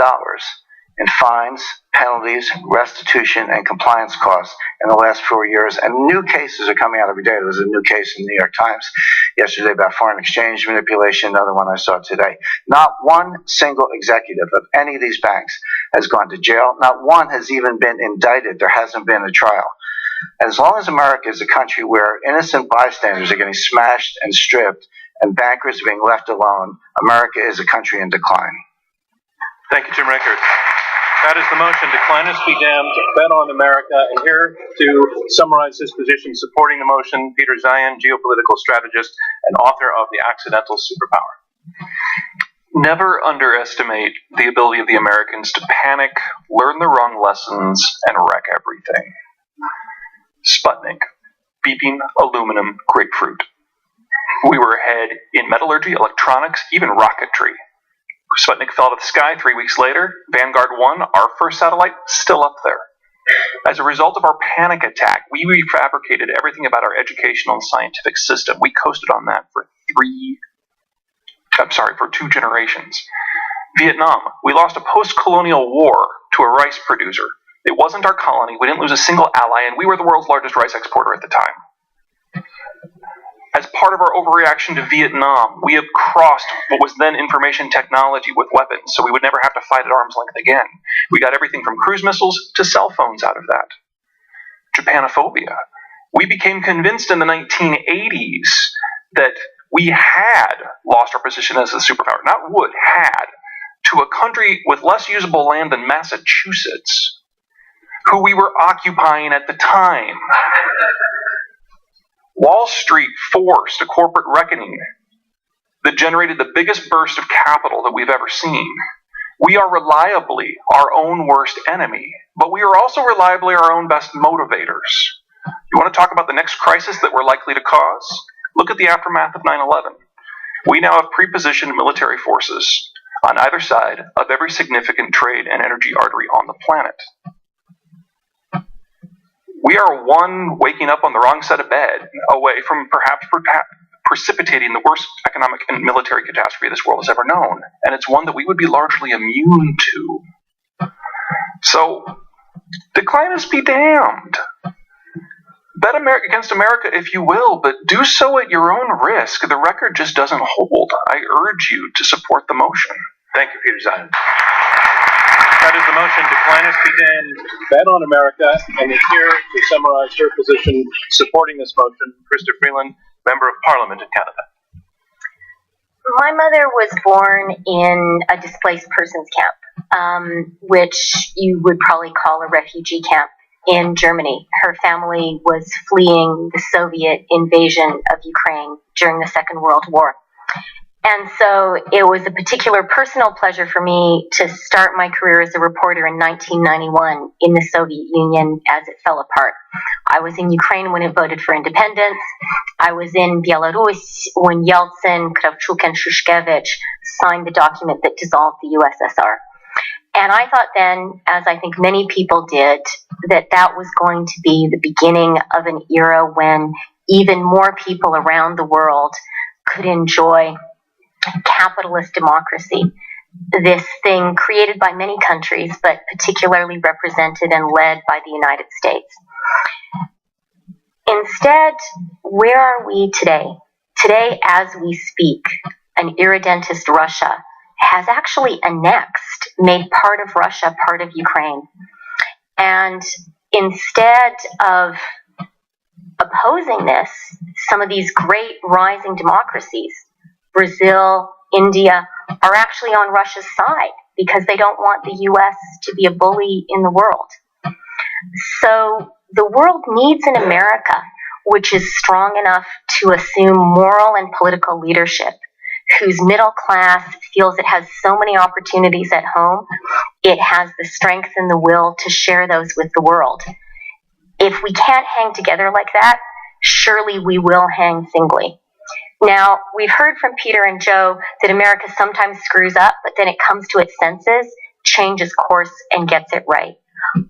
in fines, penalties, restitution, and compliance costs in the last 4 years. And new cases are coming out every day. There was a new case in the New York Times yesterday about foreign exchange manipulation, another one I saw today. Not one single executive of any of these banks has gone to jail. Not one has even been indicted. There hasn't been a trial. And as long as America is a country where innocent bystanders are getting smashed and stripped and bankers are being left alone, America is a country in decline. Thank you, Jim Rickard. That is the motion, Declinists be damned, bet on America. And here to summarize his position supporting the motion, Peter Zeihan, geopolitical strategist and author of The Accidental Superpower. Never underestimate the ability of the Americans to panic, learn the wrong lessons, and wreck everything. Sputnik, beeping aluminum grapefruit. We were ahead in metallurgy, electronics, even rocketry. Sputnik fell out of the sky 3 weeks later. Vanguard 1, our first satellite, still up there. As a result of our panic attack, we refabricated everything about our educational and scientific system. We coasted on that for 2 generations. Vietnam, we lost a post-colonial war to a rice producer. It wasn't our colony, we didn't lose a single ally, and we were the world's largest rice exporter at the time. As part of our overreaction to Vietnam, we have crossed what was then information technology with weapons, so we would never have to fight at arm's length again. We got everything from cruise missiles to cell phones out of that. Japanophobia. We became convinced in the 1980s that we had lost our position as a superpower, not would, had, to a country with less usable land than Massachusetts, who we were occupying at the time. Wall Street forced a corporate reckoning that generated the biggest burst of capital that we've ever seen. We are reliably our own worst enemy, but we are also reliably our own best motivators. You want to talk about the next crisis that we're likely to cause? Look at the aftermath of 9/11. We now have pre-positioned military forces on either side of every significant trade and energy artery on the planet. We are one waking up on the wrong side of bed away from perhaps precipitating the worst economic and military catastrophe this world has ever known. And it's one that we would be largely immune to. So, Declinists be damned. Bet against America if you will, but do so at your own risk. The record just doesn't hold. I urge you to support the motion. Thank you, Peter Zeihan. That is the motion, Declinists be damned, bet on America. And here to summarize her position supporting this motion, Krista Freeland, Member of Parliament in Canada. My mother was born in a displaced persons camp, which you would probably call a refugee camp in Germany. Her family was fleeing the Soviet invasion of Ukraine during the Second World War. And so it was a particular personal pleasure for me to start my career as a reporter in 1991 in the Soviet Union as it fell apart. I was in Ukraine when it voted for independence. I was in Belarus when Yeltsin, Kravchuk, and Shushkevich signed the document that dissolved the USSR. And I thought then, as I think many people did, that that was going to be the beginning of an era when even more people around the world could enjoy capitalist democracy, this thing created by many countries, but particularly represented and led by the United States. Instead, where are we today? Today, as we speak, an irredentist Russia has actually annexed, made part of Russia part of Ukraine. And instead of opposing this, some of these great rising democracies, Brazil, India, are actually on Russia's side because they don't want the US to be a bully in the world. So the world needs an America which is strong enough to assume moral and political leadership, whose middle class feels it has so many opportunities at home, it has the strength and the will to share those with the world. If we can't hang together like that, surely we will hang singly. Now, we've heard from Peter and Joe that America sometimes screws up, but then it comes to its senses, changes course, and gets it right.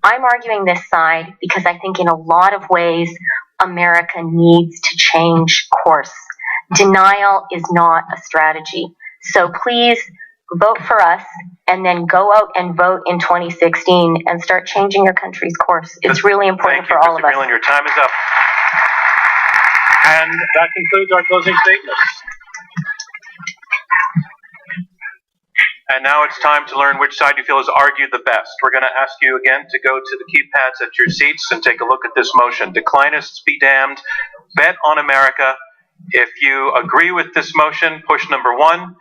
I'm arguing this side because I think in a lot of ways, America needs to change course. Denial is not a strategy. So please vote for us and then go out and vote in 2016 and start changing your country's course. It's really important for all of us. Thank you, Mr. Freeland. Your time is up. And that concludes our closing statements. And now it's time to learn which side you feel has argued the best. We're going to ask you again to go to the keypads at your seats and take a look at this motion. Declinists be damned. Bet on America. If you agree with this motion, push number 1.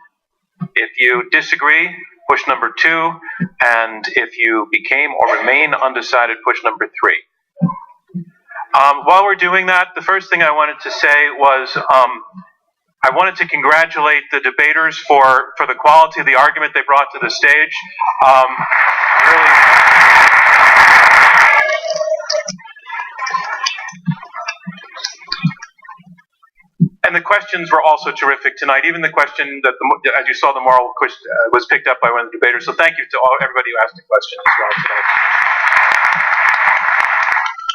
If you disagree, push number 2. And if you became or remain undecided, push number 3. While we're doing that, the first thing I wanted to say was I wanted to congratulate the debaters for the quality of the argument they brought to the stage. And the questions were also terrific tonight. Even the question that, as you saw, the moral question was picked up by one of the debaters. So thank you to everybody who asked a question as well tonight.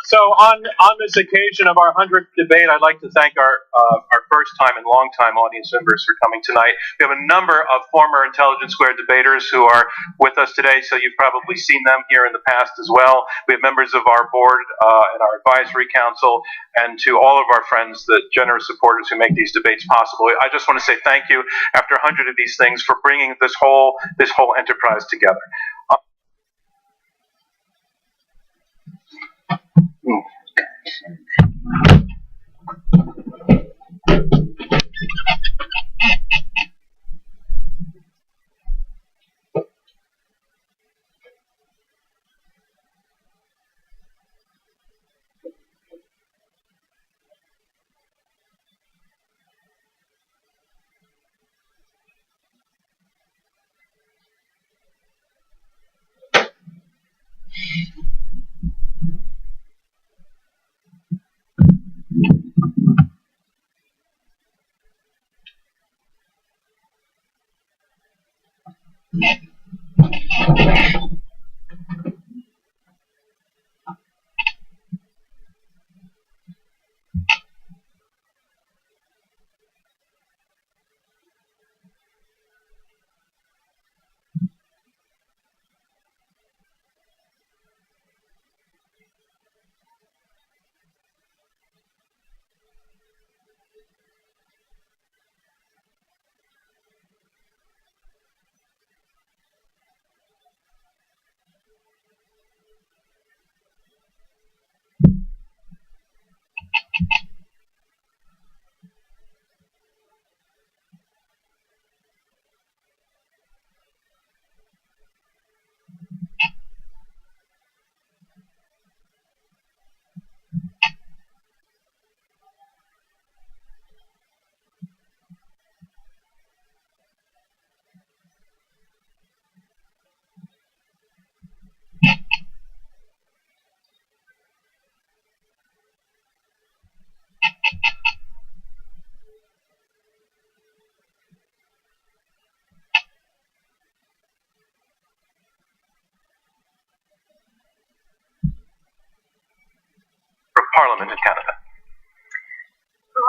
So on this occasion of our 100th debate, I'd like to thank our first-time and long-time audience members for coming tonight. We have a number of former Intelligence Squared debaters who are with us today, so you've probably seen them here in the past as well. We have members of our board and our advisory council, and to all of our friends, the generous supporters who make these debates possible. I just want to say thank you after 100 of these things for bringing this whole enterprise together.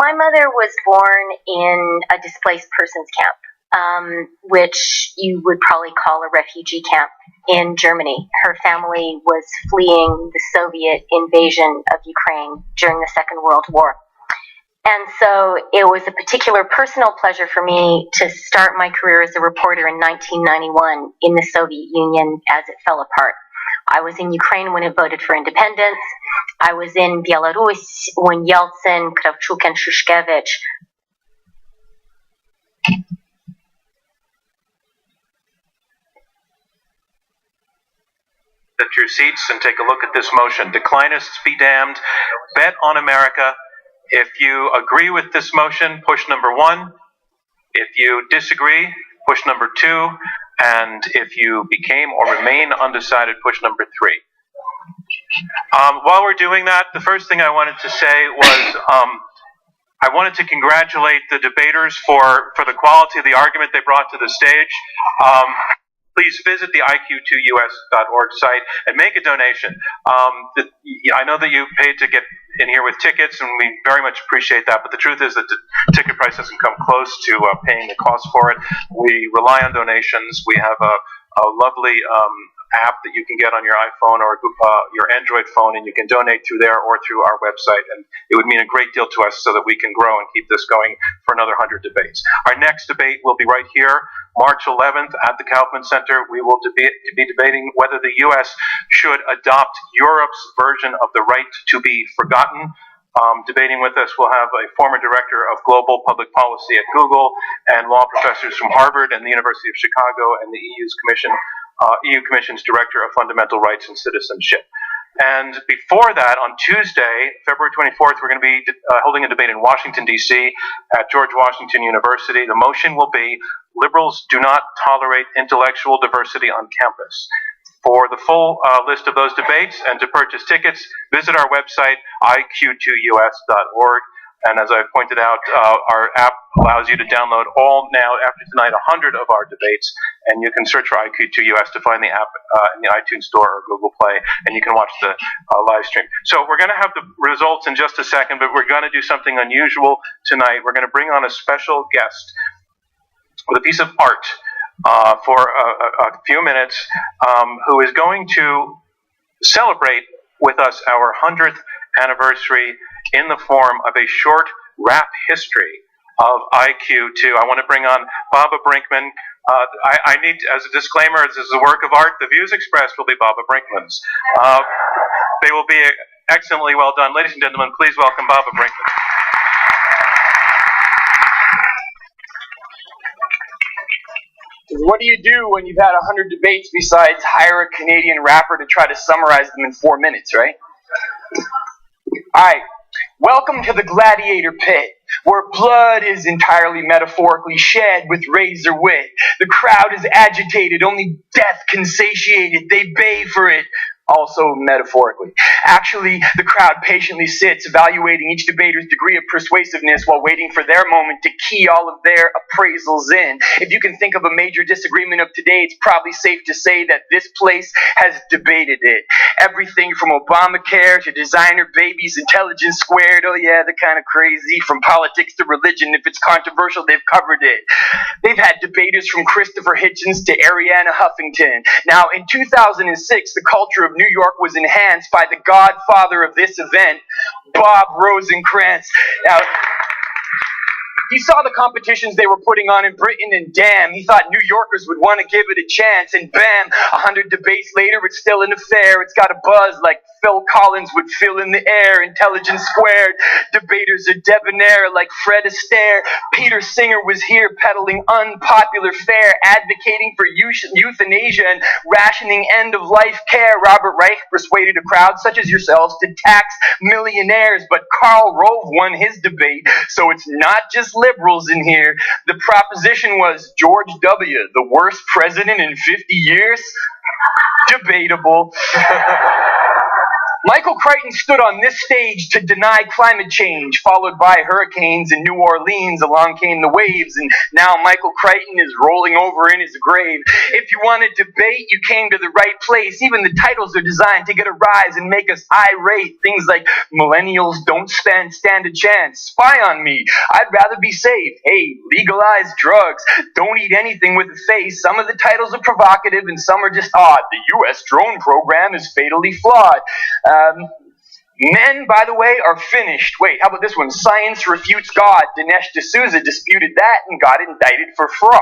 my mother was born in a displaced persons camp, which you would probably call a refugee camp in Germany. Her family was fleeing the Soviet invasion of Ukraine during the Second World War. And so it was a particular personal pleasure for me to start my career as a reporter in 1991 in the Soviet Union as it fell apart. I was in Ukraine when it voted for independence. I was in Belarus when Yeltsin, Kravchuk, and Shushkevich at your seats and take a look at this motion. Declinists be damned. Bet on America. If you agree with this motion, push number 1. If you disagree, push number 2. And if you became or remain undecided, push number 3. While we're doing that, the first thing I wanted to say was I wanted to congratulate the debaters for the quality of the argument they brought to the stage. Please visit the iq2us.org site and make a donation. I know that you paid to get in here with tickets, and we very much appreciate that, but the truth is that the ticket price doesn't come close to paying the cost for it. We rely on donations. We have a lovely app that you can get on your iPhone or your Android phone, and you can donate through there or through our website, and it would mean a great deal to us so that we can grow and keep this going for another 100 debates. Our next debate will be right here, March 11th at the Kaufman Center. We will be debating whether the U.S. should adopt Europe's version of the right to be forgotten. Debating with us, we'll have a former director of global public policy at Google and law professors from Harvard and the University of Chicago and the EU Commission's Director of Fundamental Rights and Citizenship. And before that, on Tuesday, February 24th, we're going to be holding a debate in Washington, D.C. at George Washington University. The motion will be, liberals do not tolerate intellectual diversity on campus. For the full list of those debates and to purchase tickets, visit our website, iq2us.org. And as I've pointed out, our app allows you to download all now, after tonight, 100 of our debates, and you can search for IQ2US to find the app in the iTunes Store or Google Play, and you can watch the live stream. So we're going to have the results in just a second, but we're going to do something unusual tonight. We're going to bring on a special guest with a piece of art for a few minutes, who is going to celebrate with us our 100th anniversary in the form of a short rap history of IQ2. I want to bring on Baba Brinkman. I need, as a disclaimer, this is a work of art. The views expressed will be Baba Brinkman's. They will be excellently well done. Ladies and gentlemen, please welcome Baba Brinkman. What do you do when you've had 100 debates besides hire a Canadian rapper to try to summarize them in 4 minutes, right? Alright, welcome to the gladiator pit, where blood is entirely metaphorically shed with razor wit. The crowd is agitated, only death can satiate it. They bay for it. Also metaphorically. Actually, the crowd patiently sits, evaluating each debater's degree of persuasiveness while waiting for their moment to key all of their appraisals in. If you can think of a major disagreement of today, it's probably safe to say that this place has debated it. Everything from Obamacare to designer babies, intelligence squared, oh yeah, the kind of crazy, from politics to religion. If it's controversial, they've covered it. They've had debaters from Christopher Hitchens to Arianna Huffington. Now, in 2006, the culture of New York was enhanced by the godfather of this event, Bob Rosencrantz. Now, he saw the competitions they were putting on in Britain, and damn, he thought New Yorkers would want to give it a chance, and bam, 100 debates later, it's still an affair. It's got a buzz like Phil Collins would fill in the air. Intelligence squared. Debaters are debonair like Fred Astaire. Peter Singer was here peddling unpopular fare, advocating for euthanasia and rationing end-of-life care. Robert Reich persuaded a crowd such as yourselves to tax millionaires, but Karl Rove won his debate, so it's not just liberals in here. The proposition was George W., the worst president in 50 years? Debatable. Michael Crichton stood on this stage to deny climate change, followed by hurricanes in New Orleans. Along came the waves, and now Michael Crichton is rolling over in his grave. If you want to debate, you came to the right place. Even the titles are designed to get a rise and make us irate. Things like millennials don't stand a chance. Spy on me. I'd rather be safe. Hey, legalize drugs. Don't eat anything with a face. Some of the titles are provocative and some are just odd. The U.S. drone program is fatally flawed. Men, by the way, are finished. Wait, how about this one? Science refutes God. Dinesh D'Souza disputed that and got indicted for fraud.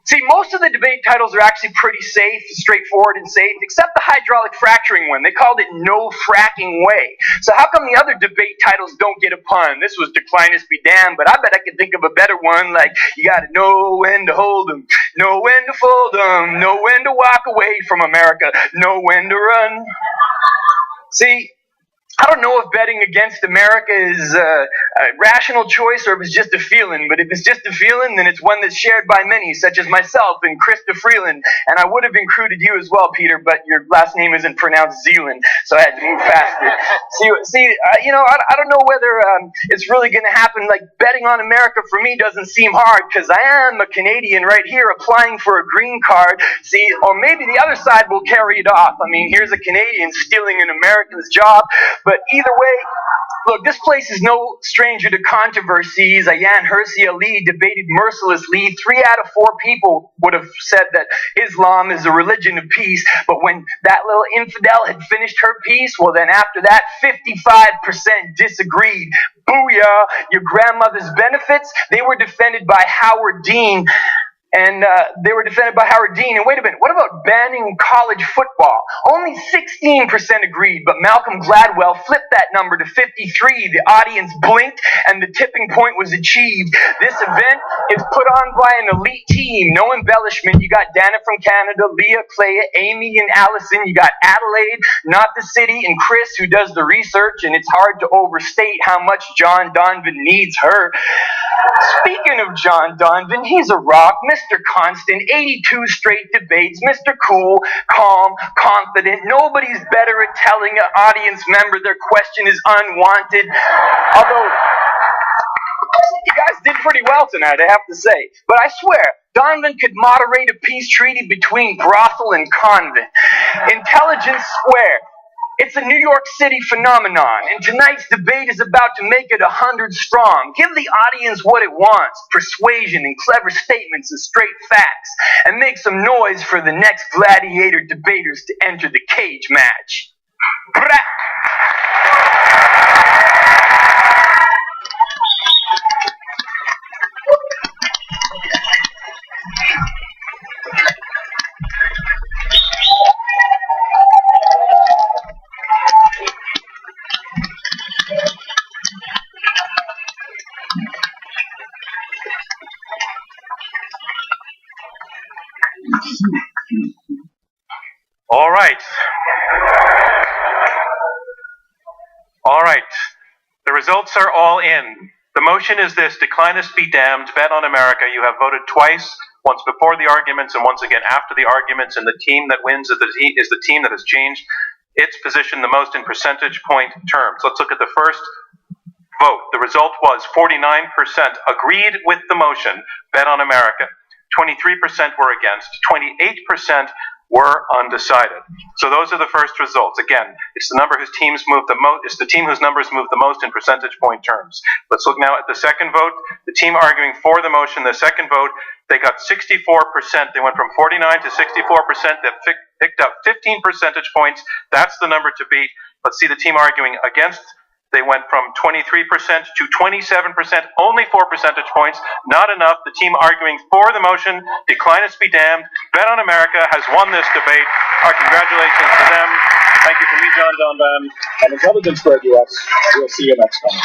See, most of the debate titles are actually pretty safe, straightforward and safe, except the hydraulic fracturing one. They called it No Fracking Way. So how come the other debate titles don't get a pun? This was Declinists be damned, but I bet I could think of a better one, like you gotta know when to hold 'em, know when to fold 'em, know when to walk away from America, know when to run. See, I don't know if betting against America is a rational choice or if it's just a feeling, but if it's just a feeling, then it's one that's shared by many, such as myself and Krista Freeland. And I would have included you as well, Peter, but your last name isn't pronounced Zealand, so I had to move faster. I don't know whether it's really going to happen. Like, betting on America for me doesn't seem hard, because I am a Canadian right here applying for a green card. See, or maybe the other side will carry it off. I mean, here's a Canadian stealing an American's job. But either way, look, this place is no stranger to controversies. Ayaan Hirsi Ali debated mercilessly. 3 out of 4 people would have said that Islam is a religion of peace. But when that little infidel had finished her piece, well, then after that, 55% disagreed. Booyah! Your grandmother's benefits, they were defended by Howard Dean. And wait a minute, what about banning college football? Only 16% agreed, but Malcolm Gladwell flipped that number to 53. The audience blinked, and the tipping point was achieved. This event is put on by an elite team. No embellishment. You got Dana from Canada, Leah, Clea, Amy, and Allison. You got Adelaide, not the city, and Chris, who does the research, and it's hard to overstate how much John Donvan needs her. Speaking of John Donvan, he's a rock. Mr. Constant, 82 straight debates, Mr. Cool, calm, confident. Nobody's better at telling an audience member their question is unwanted. Although, you guys did pretty well tonight, I have to say. But I swear, Donvan could moderate a peace treaty between brothel and convent. Intelligence square. It's a New York City phenomenon, and tonight's debate is about to make it 100 strong. Give the audience what it wants, persuasion and clever statements and straight facts, and make some noise for the next gladiator debaters to enter the cage match. Bra! All right. The results are all in. The motion is this: Declinists be damned, bet on America. You have voted twice, once before the arguments and once again after the arguments, and the team that wins is the team that has changed its position the most in percentage point terms. Let's look at the first vote. The result was 49% agreed with the motion, bet on America. 23% were against. 28% were undecided. So those are the first results. Again, it's the number whose teams moved the most. It's the team whose numbers moved the most in percentage point terms. Let's look now at the second vote. The team arguing for the motion, the second vote, they got 64%. They went from 49 to 64%. They picked up 15 percentage points. That's the number to beat. Let's see the team arguing against. They went from 23% to 27%, only 4 percentage points, not enough. The team arguing for the motion, Declinists be damned, Bet on America, has won this debate. Our congratulations to them. Thank you from me, John Donvan, and Intelligence Squared US. We'll see you next time.